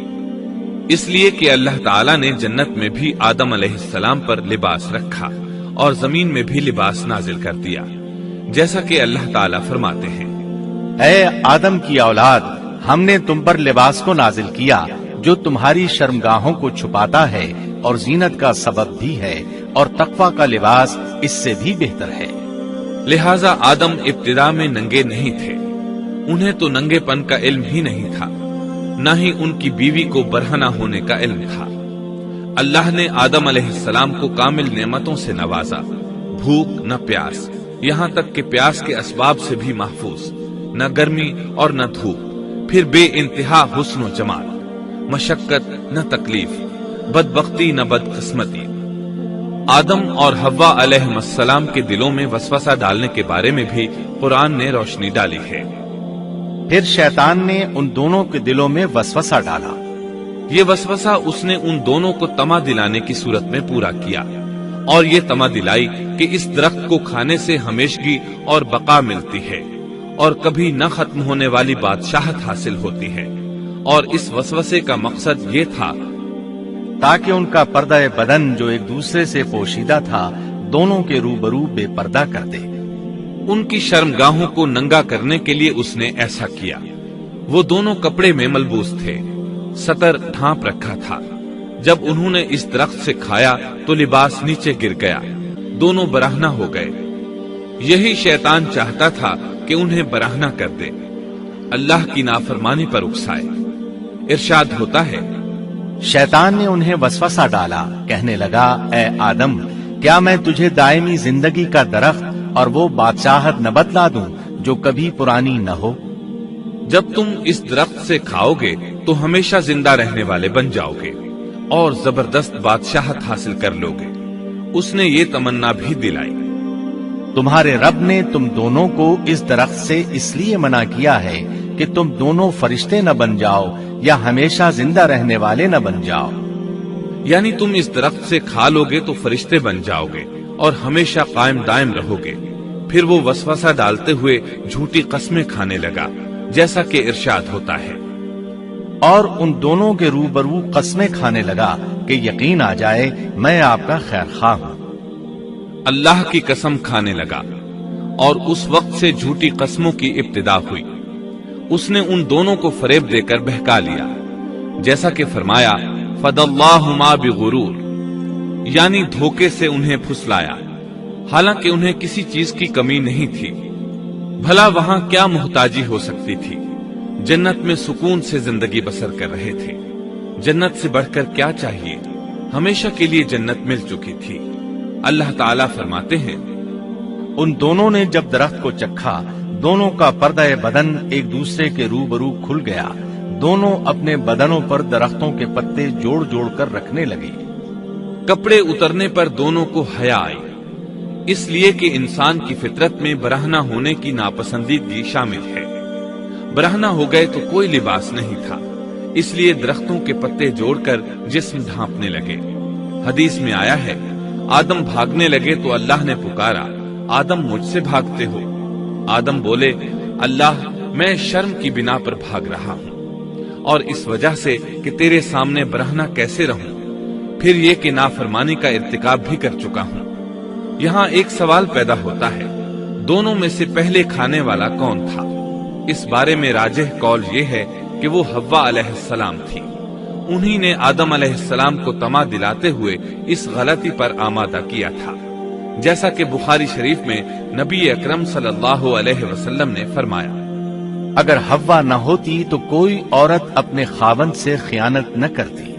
اس لیے کہ اللہ تعالیٰ نے جنت میں بھی آدم علیہ السلام پر لباس رکھا اور زمین میں بھی لباس نازل کر دیا، جیسا کہ اللہ تعالیٰ فرماتے ہیں، اے آدم کی اولاد ہم نے تم پر لباس کو نازل کیا جو تمہاری شرمگاہوں کو چھپاتا ہے اور زینت کا سبب بھی ہے، اور تقوی کا لباس اس سے بھی بہتر ہے۔ لہٰذا آدم ابتدا میں ننگے نہیں تھے، انہیں تو ننگے پن کا علم ہی نہیں تھا، نہ ہی ان کی بیوی کو برہنہ ہونے کا علم تھا۔ اللہ نے آدم علیہ السلام کو کامل نعمتوں سے نوازا، بھوک نہ پیاس، یہاں تک کہ پیاس کے اسباب سے بھی محفوظ، نہ گرمی اور نہ دھوپ، پھر بے انتہا حسن و جمال، مشقت نہ تکلیف، بدبختی نہ بدقسمتی۔ آدم اور حوا علیہ السلام کے دلوں میں وسوسہ ڈالنے کے بارے میں بھی قرآن نے روشنی ڈالی ہے۔ پھر شیطان نے ان دونوں کے دلوں میں وسوسہ ڈالا۔ یہ وسوسہ اس نے ان دونوں کو طمع دلانے کی صورت میں پورا کیا، اور یہ طمع دلائی کہ اس درخت کو کھانے سے ہمیشگی اور بقا ملتی ہے اور کبھی نہ ختم ہونے والی بادشاہت حاصل ہوتی ہے، اور اس وسوسے کا مقصد یہ تھا تاکہ ان کا پردہ بدن جو ایک دوسرے سے پوشیدہ تھا دونوں کے روبرو بے پردہ کر دے۔ ان کی شرمگاہوں کو ننگا کرنے کے لیے اس نے ایسا کیا۔ وہ دونوں کپڑے میں ملبوس تھے، ستر ڈھانپ رکھا تھا۔ جب انہوں نے اس درخت سے کھایا تو لباس نیچے گر گیا، دونوں برہنہ ہو گئے۔ یہی شیطان چاہتا تھا کہ انہیں برہنہ کر دے، اللہ کی نافرمانی پر اکسائے۔ ارشاد ہوتا ہے، شیطان نے انہیں وسوسہ ڈالا، کہنے لگا اے آدم کیا میں تجھے دائمی زندگی کا درخت اور وہ بادشاہت نہ بتلا دوں جو کبھی پرانی نہ ہو؟ جب تم اس درخت سے کھاؤ گے تو ہمیشہ زندہ رہنے والے بن جاؤ گے اور زبردست بادشاہت حاصل کر لو گے۔ اس نے یہ تمنا بھی دلائی۔ تمہارے رب نے تم دونوں کو اس درخت سے اس لیے منع کیا ہے کہ تم دونوں فرشتے نہ بن جاؤ یا ہمیشہ زندہ رہنے والے نہ بن جاؤ۔ یعنی تم اس درخت سے کھا لو گے تو فرشتے بن جاؤ گے اور ہمیشہ قائم دائم رہو گے۔ پھر وہ وسوسہ ڈالتے ہوئے جھوٹی قسمیں کھانے لگا، جیسا کہ ارشاد ہوتا ہے، اور ان دونوں کے روبرو قسمیں کھانے لگا کہ یقین آ جائے میں آپ کا خیر خواہ ہوں۔ اللہ کی قسم کھانے لگا اور اس وقت سے جھوٹی قسموں کی ابتدا ہوئی۔ اس نے ان دونوں کو فریب دے کر بہکا لیا، جیسا کہ فرمایا فَدَلَّاهُمَا بِغُرُورٍ، یعنی دھوکے سے انہیں پھسلایا، حالانکہ انہیں کسی چیز کی کمی نہیں تھی۔ بھلا وہاں کیا محتاجی ہو سکتی تھی؟ جنت میں سکون سے زندگی بسر کر رہے تھے۔ جنت سے بڑھ کر کیا چاہیے؟ ہمیشہ کے لیے جنت مل چکی تھی۔ اللہ تعالیٰ فرماتے ہیں، ان دونوں نے جب درخت کو چکھا، دونوں کا پردہ بدن ایک دوسرے کے روبرو کھل گیا، دونوں اپنے بدنوں پر درختوں کے پتے جوڑ جوڑ کر رکھنے لگے۔ کپڑے اترنے پر دونوں کو حیا آئی، اس لیے کہ انسان کی فطرت میں برہنہ ہونے کی ناپسندیدگی شامل ہے۔ برہنہ ہو گئے تو کوئی لباس نہیں تھا، اس لیے درختوں کے پتے جوڑ کر جسم ڈھانپنے لگے۔ حدیث میں آیا ہے، آدم بھاگنے لگے تو اللہ نے پکارا، آدم مجھ سے بھاگتے ہو؟ آدم بولے، اللہ میں شرم کی بنا پر بھاگ رہا ہوں، اور اس وجہ سے کہ تیرے سامنے برہنہ کیسے رہوں، پھر یہ کہ نافرمانی کا ارتکاب بھی کر چکا ہوں۔ یہاں ایک سوال پیدا ہوتا ہے، دونوں میں سے پہلے کھانے والا کون تھا؟ اس بارے میں راجح قول یہ ہے کہ وہ حوا علیہ السلام تھی۔ انہی نے آدم علیہ السلام کو طمع دلاتے ہوئے اس غلطی پر آمادہ کیا تھا، جیسا کہ بخاری شریف میں نبی اکرم صلی اللہ علیہ وسلم نے فرمایا، اگر حوا نہ ہوتی تو کوئی عورت اپنے خاوند سے خیانت نہ کرتی۔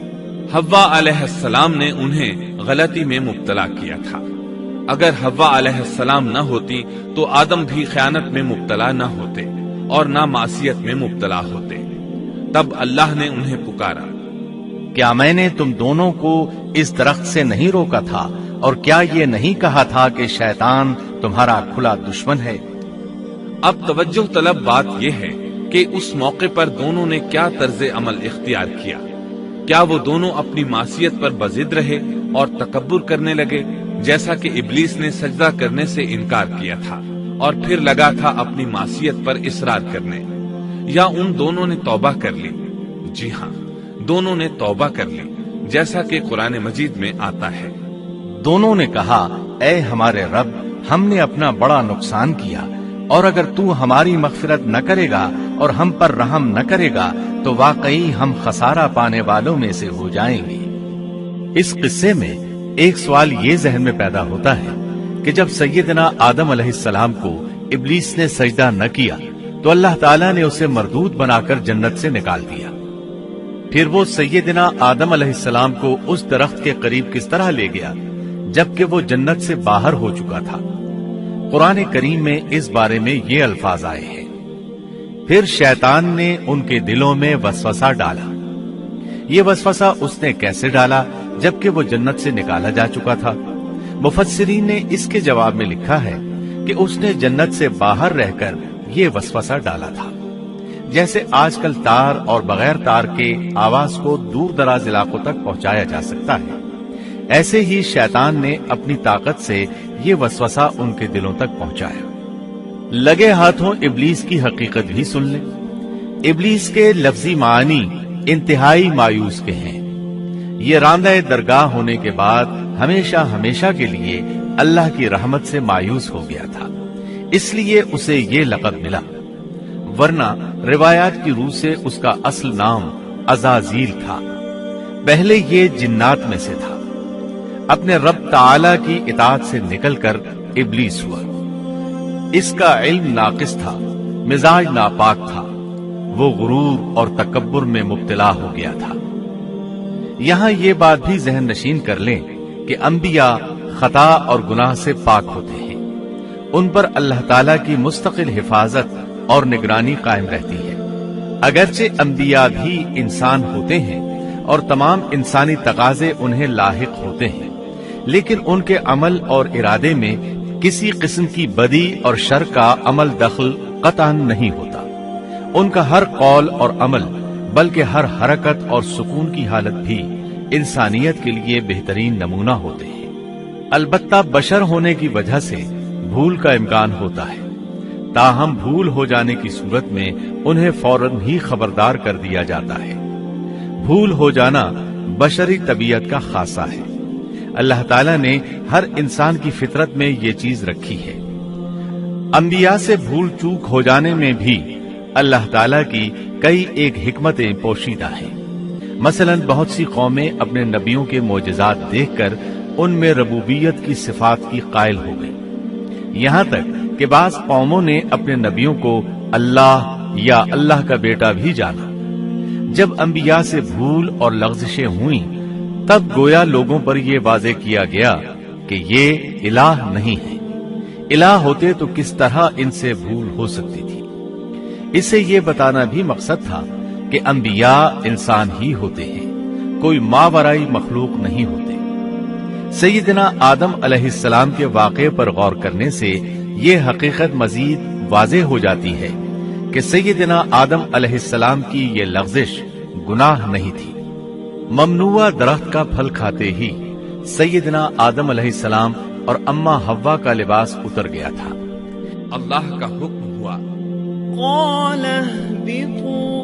حوا علیہ السلام نے انہیں غلطی میں مبتلا کیا تھا۔ اگر حوا علیہ السلام نہ ہوتی تو آدم بھی خیانت میں مبتلا نہ ہوتے اور نہ معصیت میں مبتلا ہوتے۔ تب اللہ نے انہیں پکارا، کیا میں نے تم دونوں کو اس درخت سے نہیں روکا تھا؟ اور کیا یہ نہیں کہا تھا کہ شیطان تمہارا کھلا دشمن ہے؟ اب توجہ طلب بات یہ ہے کہ اس موقع پر دونوں نے کیا طرز عمل اختیار کیا؟ کیا وہ دونوں اپنی معصیت پر بضد رہے اور تکبر کرنے لگے، جیسا کہ ابلیس نے سجدہ کرنے سے انکار کیا تھا اور پھر لگا تھا اپنی معصیت پر اصرار کرنے، یا ان دونوں نے توبہ کر لی؟ جی ہاں، دونوں نے توبہ کر لی، جیسا کہ قرآن مجید میں آتا ہے، دونوں نے کہا، اے ہمارے رب، ہم نے اپنا بڑا نقصان کیا، اور اگر تو ہماری مغفرت نہ کرے گا اور ہم پر رحم نہ کرے گا تو واقعی ہم خسارہ پانے والوں میں سے ہو جائیں گے۔ اس قصے میں ایک سوال یہ ذہن میں پیدا ہوتا ہے کہ جب سیدنا آدم علیہ السلام کو ابلیس نے سجدہ نہ کیا تو اللہ تعالیٰ نے اسے مردود بنا کر جنت سے نکال دیا، پھر وہ سیدنا آدم علیہ السلام کو اس درخت کے قریب کس طرح لے گیا جبکہ وہ جنت سے باہر ہو چکا تھا؟ قرآن کریم میں اس بارے میں یہ الفاظ آئے ہیں، پھر شیطان نے ان کے دلوں میں وسوسہ ڈالا۔ یہ وسوسہ اس نے کیسے ڈالا جبکہ وہ جنت سے نکالا جا چکا تھا؟ مفسرین نے اس کے جواب میں لکھا ہے کہ اس نے جنت سے باہر رہ کر یہ وسوسہ ڈالا تھا، جیسے آج کل تار اور بغیر تار کے آواز کو دور دراز علاقوں تک پہنچایا جا سکتا ہے، ایسے ہی شیطان نے اپنی طاقت سے یہ وسوسہ ان کے دلوں تک پہنچایا۔ لگے ہاتھوں ابلیس کی حقیقت بھی سن لیں۔ ابلیس کے لفظی معنی انتہائی مایوس کے ہیں۔ یہ راندہ درگاہ ہونے کے بعد ہمیشہ ہمیشہ کے لیے اللہ کی رحمت سے مایوس ہو گیا تھا، اس لیے اسے یہ لقب ملا، ورنہ روایات کی روح سے اس کا اصل نام عزازیل تھا۔ پہلے یہ جنات میں سے تھا، اپنے رب تعالی کی اطاعت سے نکل کر ابلیس ہوا۔ اس کا علم ناقص تھا، مزاج ناپاک تھا، وہ غرور اور تکبر میں مبتلا ہو گیا تھا۔ یہاں یہ بات بھی ذہن نشین کر لیں کہ انبیاء خطا اور گناہ سے پاک ہوتے ہیں، ان پر اللہ تعالیٰ کی مستقل حفاظت اور نگرانی قائم رہتی ہے۔ اگرچہ انبیاء بھی انسان ہوتے ہیں اور تمام انسانی تقاضے انہیں لاحق ہوتے ہیں، لیکن ان کے عمل اور ارادے میں کسی قسم کی بدی اور شر کا عمل دخل قطعاً نہیں ہوتا۔ ان کا ہر قول اور عمل بلکہ ہر حرکت اور سکون کی حالت بھی انسانیت کے لیے بہترین نمونہ ہوتے ہیں۔ البتہ بشر ہونے کی وجہ سے بھول کا امکان ہوتا ہے، تاہم بھول ہو جانے کی صورت میں انہیں فوراً ہی خبردار کر دیا جاتا ہے۔ بھول ہو جانا بشری طبیعت کا خاصہ ہے۔ اللہ تعالیٰ نے ہر انسان کی فطرت میں یہ چیز رکھی ہے۔ انبیاء سے بھول چوک ہو جانے میں بھی اللہ تعالیٰ کی کئی ایک حکمتیں پوشیدہ ہیں۔ مثلا بہت سی قومیں اپنے نبیوں کے معجزات دیکھ کر ان میں ربوبیت کی صفات کی قائل ہو گئی، یہاں تک کہ بعض قوموں نے اپنے نبیوں کو اللہ یا اللہ کا بیٹا بھی جانا۔ جب انبیاء سے بھول اور لغزشیں ہوئیں تب گویا لوگوں پر یہ واضح کیا گیا کہ یہ الہ نہیں ہے۔ الہ ہوتے تو کس طرح ان سے بھول ہو سکتی تھی۔ اس سے یہ بتانا بھی مقصد تھا کہ انبیاء انسان ہی ہوتے ہیں، کوئی ماورائی مخلوق نہیں ہوتے۔ سیدنا آدم علیہ السلام کے واقعے پر غور کرنے سے یہ حقیقت مزید واضح ہو جاتی ہے کہ سیدنا آدم علیہ السلام کی یہ لغزش گناہ نہیں تھی۔ ممنوعہ درخت کا پھل کھاتے ہی سیدنا آدم علیہ السلام اور اماں حوا کا لباس اتر گیا تھا۔ اللہ کا حکم ہوا، قال اهبطوا،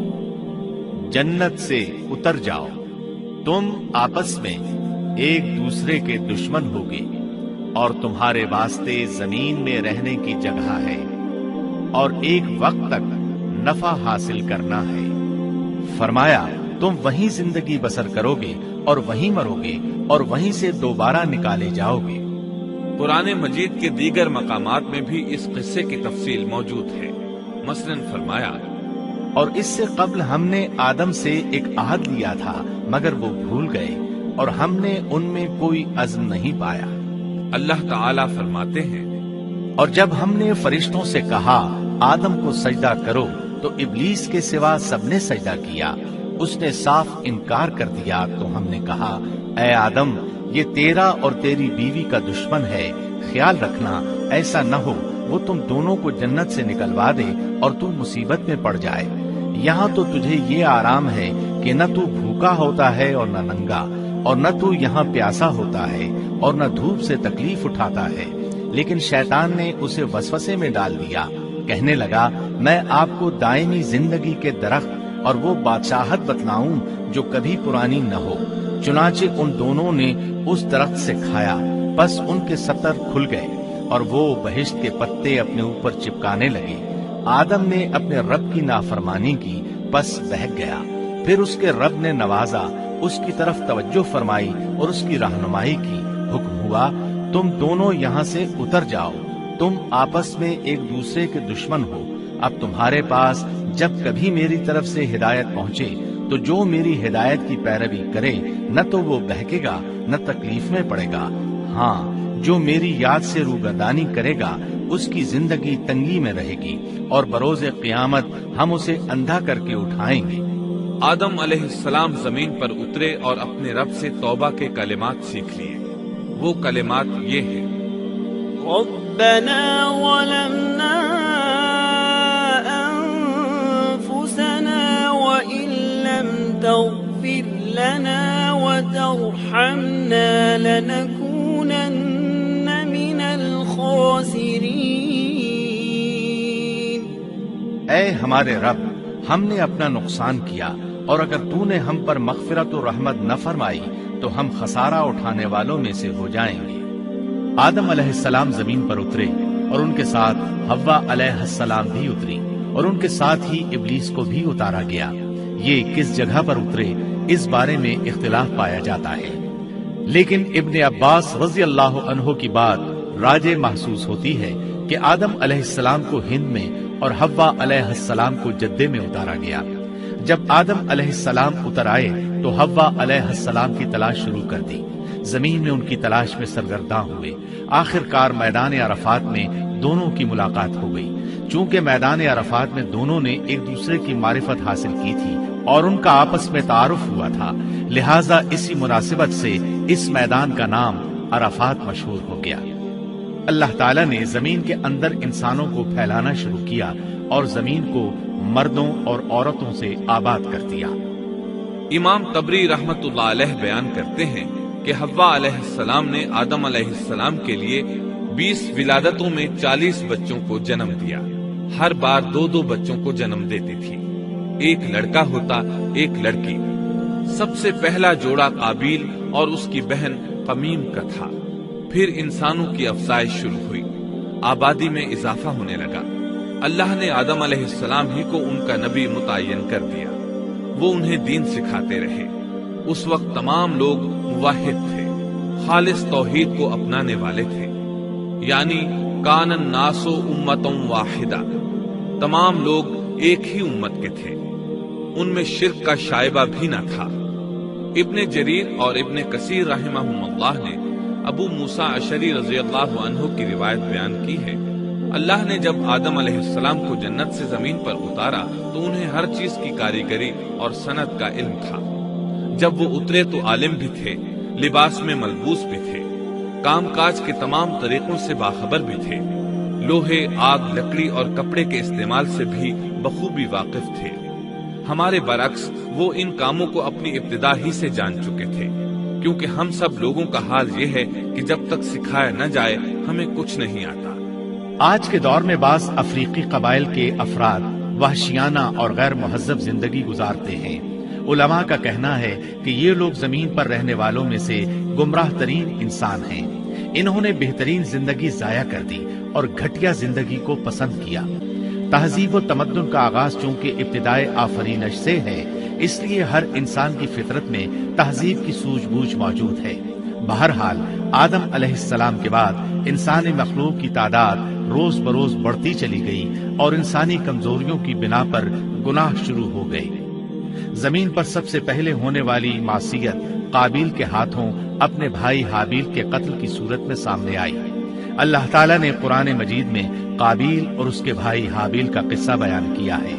جنت سے اتر جاؤ، تم آپس میں ایک دوسرے کے دشمن ہوگے اور تمہارے واسطے زمین میں رہنے کی جگہ ہے اور ایک وقت تک نفع حاصل کرنا ہے۔ فرمایا تم وہیں زندگی بسر کرو گے اور وہیں مرو گے اور وہیں سے دوبارہ نکالے جاؤ گے۔ قرآن مجید کے دیگر مقامات میں بھی اس قصے کی تفصیل موجود ہے۔ مثلاً فرمایا، اور اس سے قبل ہم نے آدم سے ایک عہد لیا تھا مگر وہ بھول گئے اور ہم نے ان میں کوئی عزم نہیں پایا۔ اللہ تعالیٰ فرماتے ہیں، اور جب ہم نے فرشتوں سے کہا آدم کو سجدہ کرو تو ابلیس کے سوا سب نے سجدہ کیا، اس نے صاف انکار کر دیا۔ تو ہم نے کہا اے آدم، یہ تیرا اور تیری بیوی کا دشمن ہے، خیال رکھنا ایسا نہ ہو وہ تم دونوں کو جنت سے نکلوا دے اور تو مصیبت میں پڑ جائے۔ یہاں تو تجھے یہ آرام ہے کہ نہ تو بھوکا ہوتا ہے اور نہ ننگا، اور نہ تو یہاں پیاسا ہوتا ہے اور نہ دھوپ سے تکلیف اٹھاتا ہے۔ لیکن شیطان نے اسے وسوسے میں ڈال دیا، کہنے لگا میں آپ کو دائمی زندگی کے درخت اور وہ بادشاہت بتلاؤں جو کبھی پرانی نہ ہو۔ چنانچہ ان دونوں نے اس درخت سے کھایا، بس ان کے ستر کھل گئے اور وہ بہشت کے پتے اپنے اوپر چپکانے لگے۔ آدم نے اپنے رب کی نافرمانی کی، بس بہک گیا۔ پھر اس کے رب نے نوازا، اس کی طرف توجہ فرمائی اور اس کی رہنمائی کی۔ حکم ہوا تم دونوں یہاں سے اتر جاؤ، تم آپس میں ایک دوسرے کے دشمن ہو۔ اب تمہارے پاس جب کبھی میری طرف سے ہدایت پہنچے تو جو میری ہدایت کی پیروی کرے نہ تو وہ بہکے گا نہ تکلیف میں پڑے گا، ہاں جو میری یاد سے روگردانی کرے گا اس کی زندگی تنگی میں رہے گی اور بروز قیامت ہم اسے اندھا کر کے اٹھائیں گے۔ آدم علیہ السلام زمین پر اترے اور اپنے رب سے توبہ کے کلمات سیکھ لیے۔ وہ کلمات یہ ہیں، ربنا ظلمنا أنفسنا وإن لم تغفر لنا وترحمنا لنكونن من الخاسرين۔ اے ہمارے رب، ہم نے اپنا نقصان کیا اور اگر تو نے ہم پر مغفرت و رحمت نہ فرمائی تو ہم خسارہ اٹھانے والوں میں سے ہو جائیں گے۔ آدم علیہ السلام زمین پر اترے اور ان کے ساتھ حوا علیہ السلام بھی اتری اور ان کے ساتھ ہی ابلیس کو بھی اتارا گیا۔ یہ کس جگہ پر اترے اس بارے میں اختلاف پایا جاتا ہے، لیکن ابن عباس رضی اللہ عنہ کی بات راجح محسوس ہوتی ہے کہ آدم علیہ السلام کو ہند میں اور حوا علیہ السلام کو جدے میں اتارا گیا۔ جب آدم علیہ السلام اتر آئے تو حوا علیہ السلام کی تلاش شروع کر دی، زمین میں ان کی تلاش میں سرگرداں ہوئے۔ آخر کار میدان عرفات میں دونوں کی ملاقات ہو گئی۔ چونکہ میدان عرفات میں دونوں نے ایک دوسرے کی معرفت حاصل کی تھی اور ان کا آپس میں تعارف ہوا تھا، لہٰذا اسی مناسبت سے اس میدان کا نام عرفات مشہور ہو گیا۔ اللہ تعالیٰ نے زمین کے اندر انسانوں کو پھیلانا شروع کیا اور زمین کو مردوں اور عورتوں سے آباد کر دیا۔ امام طبری رحمت اللہ علیہ بیان کرتے ہیں کہ حوا علیہ السلام نے آدم علیہ السلام کے لیے 20 ولادتوں میں 40 بچوں کو جنم دیا۔ ہر بار 2 بچوں کو جنم دیتی تھی، ایک لڑکا ہوتا ایک لڑکی۔ سب سے پہلا جوڑا قابیل اور اس کی بہن قمیم کا تھا۔ پھر انسانوں کی افزائش شروع ہوئی، آبادی میں اضافہ ہونے لگا۔ اللہ نے آدم علیہ السلام ہی کو ان کا نبی متعین کر دیا، وہ انہیں دین سکھاتے رہے۔ اس وقت تمام لوگ موحد تھے، خالص توحید کو اپنانے والے تھے، یعنی کان الناس امۃ واحدہ، تمام لوگ ایک ہی امت کے تھے، ان میں شرک کا شائبہ بھی نہ تھا۔ ابن جریر اور ابن کثیر رحمہم اللہ نے ابو موسیٰ اشعری رضی اللہ عنہ کی روایت بیان کی ہے، اللہ نے جب آدم علیہ السلام کو جنت سے زمین پر اتارا تو انہیں ہر چیز کی کاریگری اور صنعت کا علم تھا۔ جب وہ اترے تو عالم بھی تھے، لباس میں ملبوس بھی تھے، کام کاج کے تمام طریقوں سے باخبر بھی تھے، لوہے، آگ، لکڑی اور کپڑے کے استعمال سے بھی بخوبی واقف تھے۔ ہمارے برعکس وہ ان کاموں کو اپنی ابتدا ہی سے جان چکے تھے، کیونکہ ہم سب لوگوں کا حال یہ ہے کہ جب تک سکھایا نہ جائے ہمیں کچھ نہیں آتا۔ آج کے دور میں بعض افریقی قبائل کے افراد وحشیانہ اور غیر مہذب زندگی گزارتے ہیں۔ علماء کا کہنا ہے کہ یہ لوگ زمین پر رہنے والوں میں سے گمراہ ترین انسان ہیں۔ انہوں نے بہترین زندگی ضائع کر دی اور گھٹیا زندگی کو پسند کیا۔ تہذیب و تمدن کا آغاز چونکہ ابتدائے آفرینش سے ہے، اس لیے ہر انسان کی فطرت میں تہذیب کی سوجھ بوجھ موجود ہے۔ بہرحال آدم علیہ السلام کے بعد انسانی مخلوق کی تعداد روز بروز بڑھتی چلی گئی اور انسانی کمزوریوں کی بنا پر گناہ شروع ہو گئے۔ زمین پر سب سے پہلے ہونے والی معصیت قابیل کے ہاتھوں اپنے بھائی حابیل کے قتل کی صورت میں سامنے آئی۔ اللہ تعالیٰ نے قرآن مجید میں قابیل اور اس کے بھائی حابیل کا قصہ بیان کیا ہے۔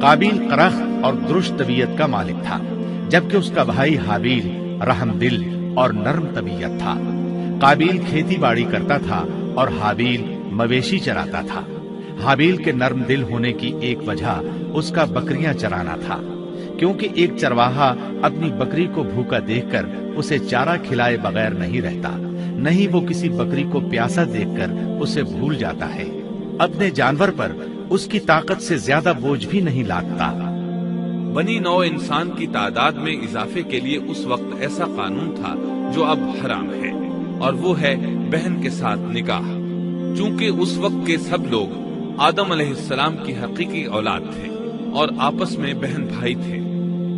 قابیل قرخت اور درشت طبیعت کا مالک تھا، جبکہ اس کا بھائی حابیل رحم دل اور نرم طبیعت تھا۔ قابیل کھیتی باڑی کرتا تھا اور حابیل مویشی چراتا تھا۔ حابیل کے نرم دل ہونے کی ایک وجہ اس کا بکریاں چرانا تھا، کیونکہ ایک چرواہا اپنی بکری کو بھوکا دیکھ کر اسے چارہ کھلائے بغیر نہیں رہتا، نہیں وہ کسی بکری کو پیاسا دیکھ کر اسے بھول جاتا ہے۔ اپنے جانور پر اس کی طاقت سے زیادہ بوجھ بھی نہیں لادتا۔ بنی نوع انسان کی تعداد میں اضافے کے لیے اس وقت ایسا قانون تھا جو اب حرام ہے، اور وہ ہے بہن کے ساتھ نکاح۔ چونکہ اس وقت کے سب لوگ آدم علیہ السلام کی حقیقی اولاد تھے اور آپس میں بہن بھائی تھے،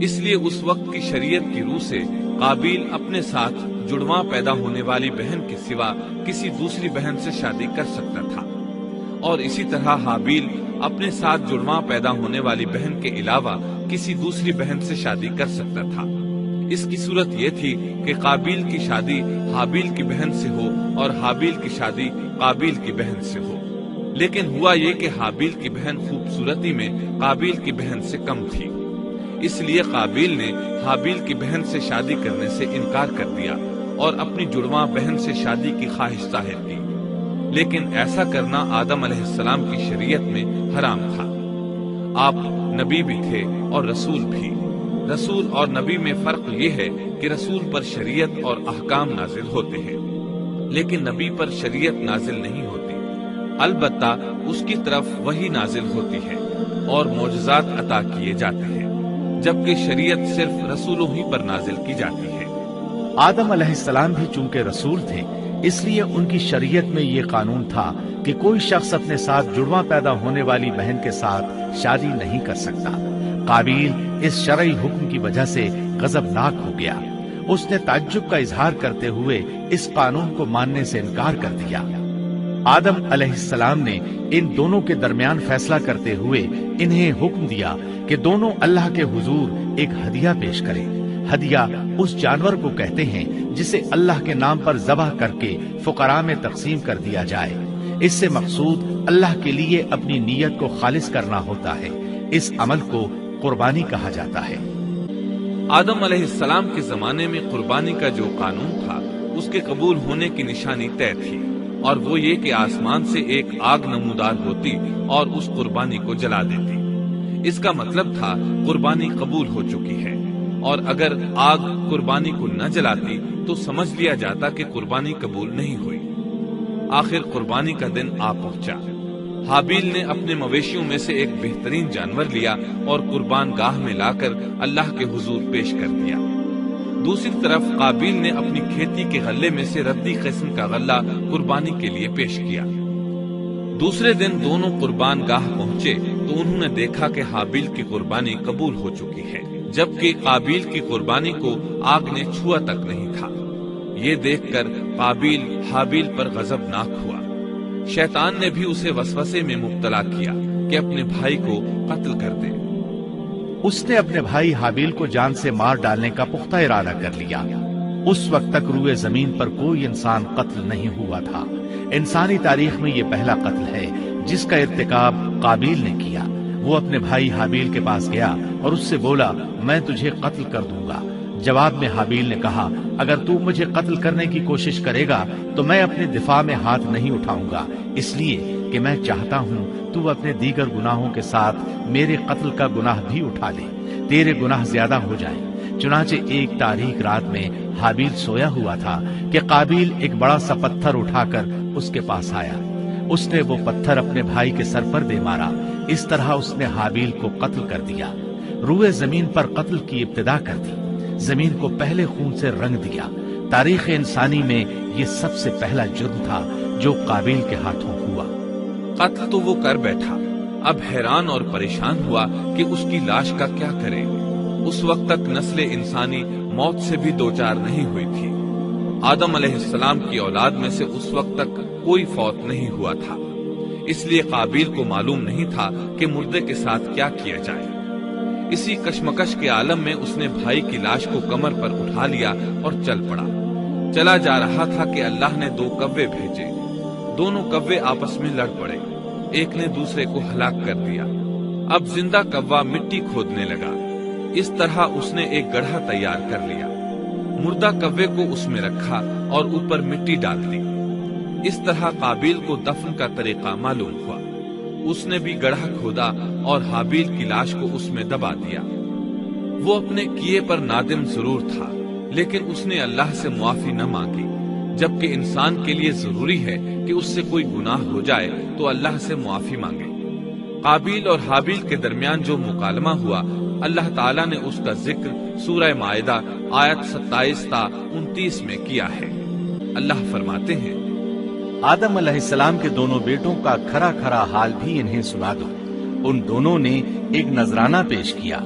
اس لیے اس وقت کی شریعت کی روح سے قابیل اپنے ساتھ جڑواں پیدا ہونے والی بہن کے سوا کسی دوسری بہن سے شادی کر سکتا تھا، اور اسی طرح حابیل اپنے ساتھ جڑواں پیدا ہونے والی بہن کے علاوہ کسی دوسری بہن سے شادی کر سکتا تھا۔ اس کی صورت یہ تھی کہ قابیل کی شادی حابیل کی بہن سے ہو اور حابیل کی شادی قابیل کی بہن سے ہو، لیکن ہوا یہ کہ حابیل کی بہن خوبصورتی میں قابیل کی بہن سے کم تھی، اس لیے قابیل نے حابیل کی بہن سے شادی کرنے سے انکار کر دیا اور اپنی جڑواں بہن سے شادی کی خواہش ظاہر کی، لیکن ایسا کرنا آدم علیہ السلام کی شریعت میں حرام تھا۔ آپ نبی بھی تھے اور رسول بھی۔ رسول اور نبی میں فرق یہ ہے کہ رسول پر شریعت اور احکام نازل ہوتے ہیں، لیکن نبی پر شریعت نازل نہیں ہوتی، البتہ اس کی طرف وحی نازل ہوتی ہے اور معجزات عطا کیے جاتے ہیں، جبکہ شریعت صرف رسولوں ہی پر نازل کی جاتی ہے۔ آدم علیہ السلام بھی چونکہ رسول تھے، اس لیے ان کی شریعت میں یہ قانون تھا کہ کوئی شخص اپنے ساتھ جڑواں پیدا ہونے والی بہن کے ساتھ شادی نہیں کر سکتا۔ قابیل اس شرعی حکم کی وجہ سے غضبناک ہو گیا، اس نے تعجب کا اظہار کرتے ہوئے اس قانون کو ماننے سے انکار کر دیا۔ آدم علیہ السلام نے ان دونوں کے درمیان فیصلہ کرتے ہوئے انہیں حکم دیا کہ دونوں اللہ کے حضور ایک ہدیہ پیش کریں۔ ہدیہ اس جانور کو کہتے ہیں جسے اللہ کے نام پر ذبح کر کے فقراء میں تقسیم کر دیا جائے۔ اس سے مقصود اللہ کے لیے اپنی نیت کو خالص کرنا ہوتا ہے۔ اس عمل کو قربانی کہا جاتا ہے۔ آدم علیہ السلام کے زمانے میں قربانی کا جو قانون تھا اس کے قبول ہونے کی نشانی طے تھی، اور وہ یہ کہ آسمان سے ایک آگ نمودار ہوتی اور اس قربانی کو جلا دیتی۔ اس کا مطلب تھا قربانی قبول ہو چکی ہے، اور اگر آگ قربانی کو نہ جلاتی تو سمجھ لیا جاتا کہ قربانی قبول نہیں ہوئی۔ آخر قربانی کا دن آ پہنچا۔ حابیل نے اپنے مویشیوں میں سے ایک بہترین جانور لیا اور قربان گاہ میں لا کر اللہ کے حضور پیش کر دیا۔ دوسری طرف قابیل نے اپنی کھیتی کے غلے میں سے ردی قسم کا غلہ قربانی کے لیے پیش کیا۔ دوسرے دن دونوں قربان گاہ پہنچے تو انہوں نے دیکھا کہ حابیل کی قربانی قبول ہو چکی ہے، جبکہ قابیل کی قربانی کو آگ نے چھوا تک نہیں تھا۔ یہ دیکھ کر قابیل حابیل پر غضبناک ہوا۔ شیطان نے بھی اسے وسوسے میں مبتلا کیا کہ اپنے بھائی کو قتل کر دے۔ اس نے اپنے بھائی حابیل کو جان سے مار ڈالنے کا پختہ ارادہ کر لیا۔ اس وقت تک روئے زمین پر کوئی انسان قتل نہیں ہوا تھا۔ انسانی تاریخ میں یہ پہلا قتل ہے جس کا ارتکاب قابیل نے کیا۔ وہ اپنے بھائی حابیل کے پاس گیا اور اس سے بولا، میں تجھے قتل کر دوں گا۔ جواب میں حابیل نے کہا، اگر تو مجھے قتل کرنے کی کوشش کرے گا تو میں اپنے دفاع میں ہاتھ نہیں اٹھاؤں گا، اس لیے کہ میں چاہتا ہوں تو اپنے دیگر گناہوں کے ساتھ میرے قتل کا گناہ بھی اٹھا لے، تیرے گناہ زیادہ ہو جائیں۔ چنانچہ ایک تاریک رات میں حابیل سویا ہوا تھا کہ قابیل ایک بڑا سا پتھر اٹھا کر اس کے پاس آیا۔ اس نے وہ پتھر اپنے بھائی کے سر پر دے مارا۔ اس طرح اس نے حابیل کو قتل کر دیا، روئے زمین پر قتل کی ابتدا کر دی، زمین کو پہلے خون سے رنگ دیا۔ تاریخ انسانی میں یہ سب سے پہلا جرم تھا جو قابیل کے ہاتھوں ہوا۔ قتل تو وہ کر بیٹھا، اب حیران اور پریشان ہوا کہ اس کی لاش کا کیا کرے۔ اس وقت تک نسل انسانی موت سے بھی دوچار نہیں ہوئی تھی۔ آدم علیہ السلام کی اولاد میں سے اس وقت تک کوئی فوت نہیں ہوا تھا، اس لیے قابیل کو معلوم نہیں تھا کہ مردے کے ساتھ کیا کیا جائے۔ اسی کشمکش کے عالم میں اس نے بھائی کی لاش کو کمر پر اٹھا لیا اور چل پڑا۔ چلا جا رہا تھا کہ اللہ نے 2 کوے بھیجے۔ دونوں کوے آپس میں لڑ پڑے، ایک نے دوسرے کو ہلاک کر دیا۔ اب زندہ کوا مٹی کھودنے لگا۔ اس طرح اس نے ایک گڑھا تیار کر لیا، مردہ کوے کو اس میں رکھا اور اوپر مٹی ڈال دی۔ اس طرح قابیل کو دفن کا طریقہ معلوم ہوا۔ اس نے بھی گڑھا کھودا اور حابیل کی لاش کو اس میں دبا دیا۔ وہ اپنے کیے پر نادم ضرور تھا، لیکن اس نے اللہ سے معافی نہ مانگی، جبکہ انسان کے لیے ضروری ہے کہ اس سے کوئی گناہ ہو جائے تو اللہ سے معافی مانگے۔ قابیل اور حابیل کے درمیان جو مکالمہ ہوا، اللہ تعالیٰ نے اس کا ذکر سورہ مائدہ آیت 27 تا 29 میں کیا ہے۔ اللہ فرماتے ہیں، آدم علیہ السلام کے دونوں بیٹوں کا کھرا کھرا حال بھی انہیں سنا دو۔ ان دونوں نے ایک نذرانہ پیش کیا،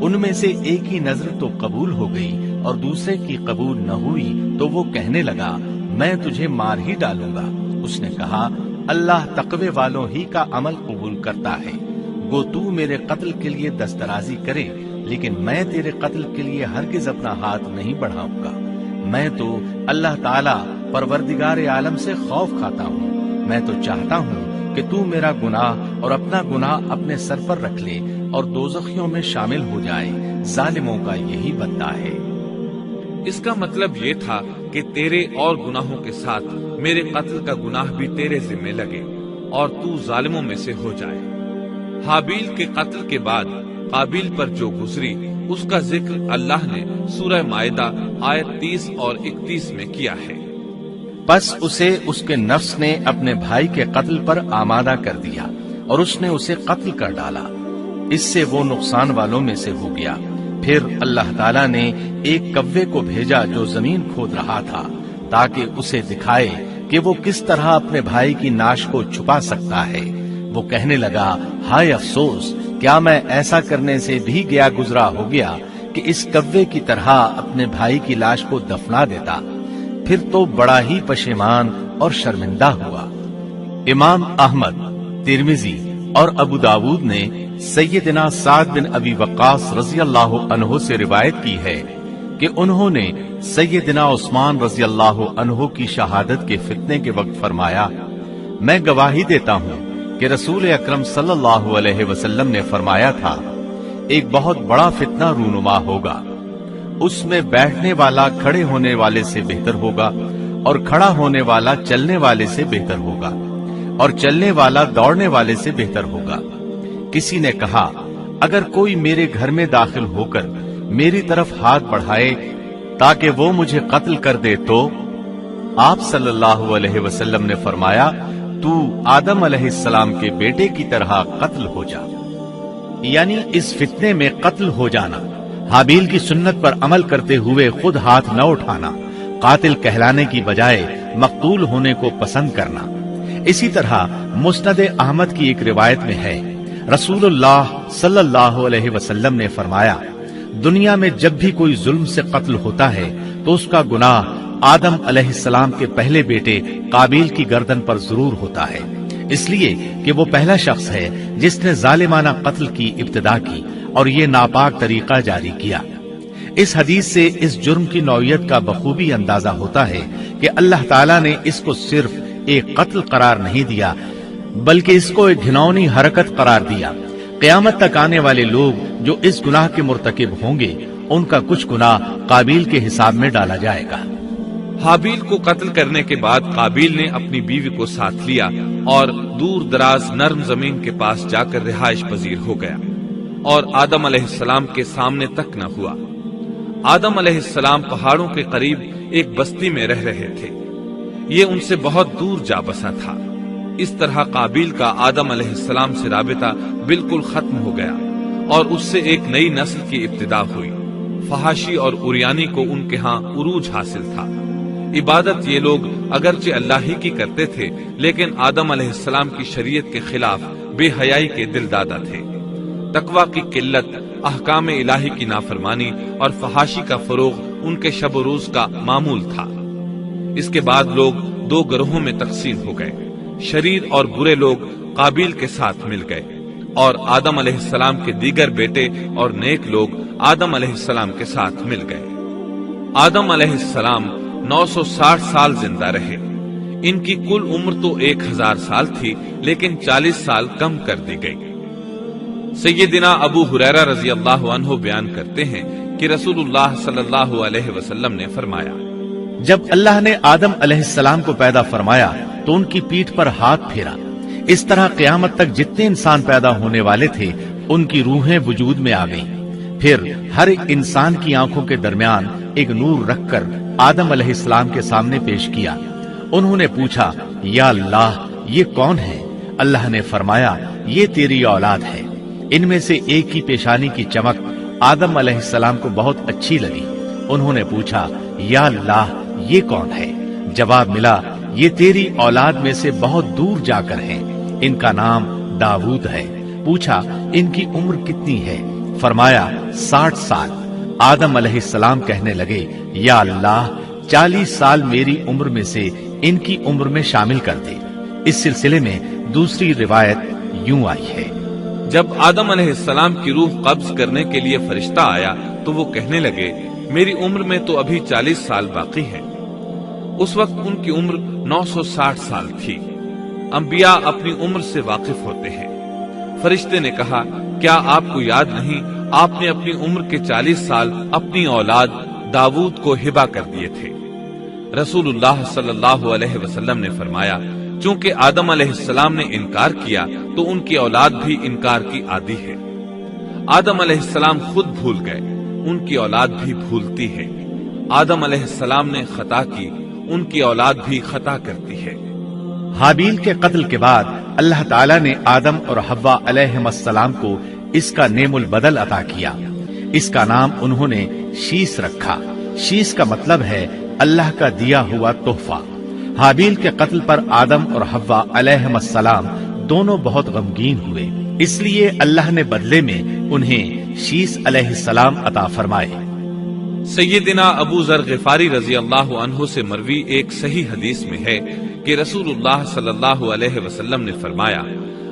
ان میں سے ایک کی نذر تو قبول ہو گئی اور دوسرے کی قبول نہ ہوئی تو وہ کہنے لگا، میں تجھے مار ہی ڈالوں گا۔ اس نے کہا، اللہ تقوی والوں ہی کا عمل قبول کرتا ہے، گو تو میرے قتل کے لیے دسترازی کرے، لیکن میں تیرے قتل کے لیے ہرگز اپنا ہاتھ نہیں بڑھاؤں گا۔ میں تو اللہ تعالیٰ پروردگار عالم سے خوف کھاتا ہوں۔ میں تو چاہتا ہوں کہ تو میرا گناہ اور اپنا گناہ اپنے سر پر رکھ لے اور دوزخیوں میں شامل ہو جائے۔ ظالموں کا یہی بدلہ ہے۔ اس کا مطلب یہ تھا کہ تیرے اور گناہوں کے ساتھ میرے قتل کا گناہ بھی تیرے ذمہ لگے اور تو ظالموں میں سے ہو جائے۔ حابیل کے قتل کے بعد قابیل پر جو گزری اس کا ذکر اللہ نے سورہ مائدہ آیت 30 اور 31 میں کیا ہے۔ پس اسے اس کے نفس نے اپنے بھائی کے قتل پر آمادہ کر دیا اور اس نے اسے قتل کر ڈالا، اس سے وہ نقصان والوں میں سے ہو گیا۔ پھر اللہ تعالیٰ نے ایک کوے کو بھیجا جو زمین کھود رہا تھا تاکہ اسے دکھائے کہ وہ کس طرح اپنے بھائی کی ناش کو چھپا سکتا ہے۔ وہ کہنے لگا، ہائے افسوس، کیا میں ایسا کرنے سے بھی گیا گزرا ہو گیا کہ اس کوے کی طرح اپنے بھائی کی لاش کو دفنا دیتا۔ پھر تو بڑا ہی پشیمان اور شرمندہ ہوا۔ امام احمد، ترمذی اور ابو داود نے سیدنا سعد بن ابی وقاص رضی اللہ عنہ سے روایت کی ہے کہ انہوں نے سیدنا عثمان رضی اللہ عنہ کی شہادت کے فتنے کے وقت فرمایا، میں گواہی دیتا ہوں کہ رسول اکرم صلی اللہ علیہ وسلم نے فرمایا تھا، ایک بہت بڑا فتنہ رونما ہوگا، اس میں بیٹھنے والا کھڑے ہونے والے سے بہتر ہوگا اور کھڑا ہونے والا چلنے والے سے بہتر ہوگا اور چلنے والا دوڑنے والے سے بہتر ہوگا۔ کسی نے کہا، اگر کوئی میرے گھر میں داخل ہو کر میری طرف ہاتھ بڑھائے تاکہ وہ مجھے قتل کر دے تو آپ صلی اللہ علیہ وسلم نے فرمایا، تو آدم علیہ السلام کے بیٹے کی طرح قتل ہو جا، یعنی اس فتنے میں قتل ہو جانا۔ حابیل کی سنت پر عمل کرتے ہوئے خود ہاتھ نہ اٹھانا، قاتل کہلانے کی بجائے مقتول ہونے کو پسند کرنا۔ اسی طرح مسند احمد کی ایک روایت میں ہے، رسول اللہ صلی اللہ علیہ وسلم نے فرمایا، دنیا میں جب بھی کوئی ظلم سے قتل ہوتا ہے تو اس کا گناہ آدم علیہ السلام کے پہلے بیٹے قابیل کی گردن پر ضرور ہوتا ہے، اس لیے کہ وہ پہلا شخص ہے جس نے ظالمانہ قتل کی ابتدا کی اور یہ ناپاک طریقہ جاری کیا۔ اس حدیث سے اس جرم کی نوعیت کا بخوبی اندازہ ہوتا ہے کہ اللہ تعالیٰ نے اس کو صرف ایک قتل قرار نہیں دیا بلکہ اس کو ایک گھناؤنی حرکت قرار دیا۔ قیامت تک آنے والے لوگ جو اس گناہ کے مرتکب ہوں گے ان کا کچھ گناہ قابیل کے حساب میں ڈالا جائے گا۔ حابیل کو قتل کرنے کے بعد قابیل نے اپنی بیوی کو ساتھ لیا اور دور دراز نرم زمین کے پاس جا کر رہائش پذیر ہو گیا اور آدم علیہ السلام کے سامنے تک نہ ہوا۔ آدم علیہ السلام پہاڑوں کے قریب ایک بستی میں رہ رہے تھے، یہ ان سے بہت دور جا بسا تھا۔ اس طرح قابیل کا آدم علیہ السلام سے رابطہ بالکل ختم ہو گیا اور اس سے ایک نئی نسل کی ابتدا ہوئی۔ فحاشی اور اریانی کو ان کے ہاں عروج حاصل تھا۔ عبادت یہ لوگ اگرچہ اللہ ہی کی کرتے تھے لیکن آدم علیہ السلام کی شریعت کے خلاف بے حیائی کے دل دادا تھے۔ تقوی کی قلت، احکام الہی کی نافرمانی اور فحاشی کا فروغ ان کے شب و روز کا معمول تھا۔ اس کے بعد لوگ دو گروہوں میں تقسیم ہو گئے، شریر اور برے لوگ قابیل کے ساتھ مل گئے اور آدم علیہ السلام کے دیگر بیٹے اور نیک لوگ آدم علیہ السلام کے ساتھ مل گئے۔ آدم علیہ السلام 960 سال زندہ رہے۔ ان کی کل عمر تو 1000 سال تھی لیکن 40 سال کم کر دی گئی۔ سیدنا ابو ہریرہ رضی اللہ عنہ بیان کرتے ہیں کہ رسول اللہ صلی اللہ علیہ وسلم نے فرمایا، جب اللہ نے آدم علیہ السلام کو پیدا فرمایا تو ان کی پیٹھ پر ہاتھ پھیرا، اس طرح قیامت تک جتنے انسان پیدا ہونے والے تھے ان کی روحیں وجود میں آ گئیں۔ پھر ہر ایک انسان کی آنکھوں کے درمیان ایک نور رکھ کر آدم علیہ السلام کے سامنے پیش کیا۔ انہوں نے پوچھا، یا اللہ یہ کون ہے؟ اللہ نے فرمایا، یہ تیری اولاد ہے۔ ان میں سے ایک کی پیشانی کی چمک آدم علیہ السلام کو بہت اچھی لگی۔ انہوں نے پوچھا، یا اللہ یہ کون ہے؟ جواب ملا، یہ تیری اولاد میں سے بہت دور جا کر ہیں، ان کا نام داؤد ہے۔ پوچھا، ان کی عمر کتنی ہے؟ فرمایا 60 سال۔ آدم علیہ السلام کہنے لگے، یا اللہ 40 سال میری عمر میں سے ان کی عمر میں شامل کر دے۔ اس سلسلے میں دوسری روایت یوں آئی ہے، جب آدم علیہ السلام کی روح قبض کرنے کے لیے فرشتہ آیا تو وہ کہنے لگے، میری عمر میں تو ابھی 40 سال باقی ہے۔ اس وقت ان کی عمر 960 سال تھی۔ انبیاء اپنی عمر سے واقف ہوتے ہیں۔ فرشتے نے کہا، کیا آپ کو یاد نہیں آپ نے اپنی عمر کے 40 سال اپنی اولاد داؤد کو ہبہ کر دیے تھے؟ رسول اللہ صلی اللہ علیہ وسلم نے فرمایا، چونکہ آدم علیہ السلام نے انکار کیا تو ان کی اولاد بھی انکار کی عادی ہے۔ آدم علیہ السلام خود بھول گئے، ان کی اولاد بھی بھولتی ہے۔ آدم علیہ السلام نے خطا کی، ان کی اولاد بھی خطا کرتی ہے۔ حابیل کے قتل کے بعد اللہ تعالیٰ نے آدم اور حوا علیہ السلام کو اس کا نعم البدل عطا کیا۔ اس کا نام انہوں نے شیس رکھا۔ شیس کا مطلب ہے اللہ کا دیا ہوا تحفہ۔ حابیل کے قتل پر آدم اور حوا علیہ السلام دونوں بہت غمگین ہوئے، اس لیے اللہ نے بدلے میں انہیں شیس علیہ السلام عطا فرمائے۔ سیدنا ابو ذر غفاری رضی اللہ عنہ سے مروی ایک صحیح حدیث میں ہے کہ رسول اللہ صلی اللہ علیہ وسلم نے فرمایا،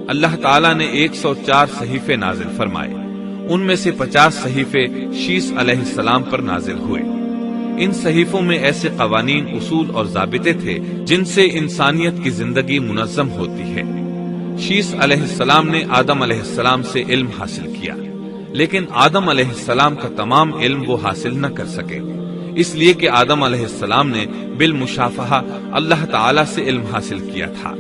اللہ تعالیٰ نے 104 صحیفے نازل فرمائے، ان میں سے 50 صحیفے شیس علیہ السلام پر نازل ہوئے۔ ان صحیفوں میں ایسے قوانین، اصول اور ضابطے تھے جن سے انسانیت کی زندگی منظم ہوتی ہے۔ شیس علیہ السلام نے آدم علیہ السلام سے علم حاصل کیا، لیکن آدم علیہ السلام کا تمام علم وہ حاصل نہ کر سکے، اس لیے کہ آدم علیہ السلام نے بالمشافہہ اللہ تعالیٰ سے علم حاصل کیا تھا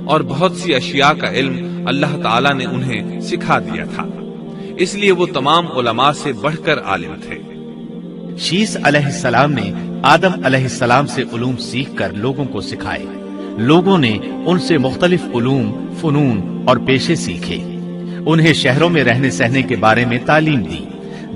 اور بہت سی اشیاء کا علم اللہ تعالیٰ نے انہیں سکھا دیا تھا، اس لیے وہ تمام علماء سے بڑھ کر عالم تھے۔ شیس علیہ السلام نے آدم علیہ السلام سے علوم سیکھ کر لوگوں کو سکھائے۔ لوگوں نے ان سے مختلف علوم، فنون اور پیشے سیکھے۔ انہیں شہروں میں رہنے سہنے کے بارے میں تعلیم دی۔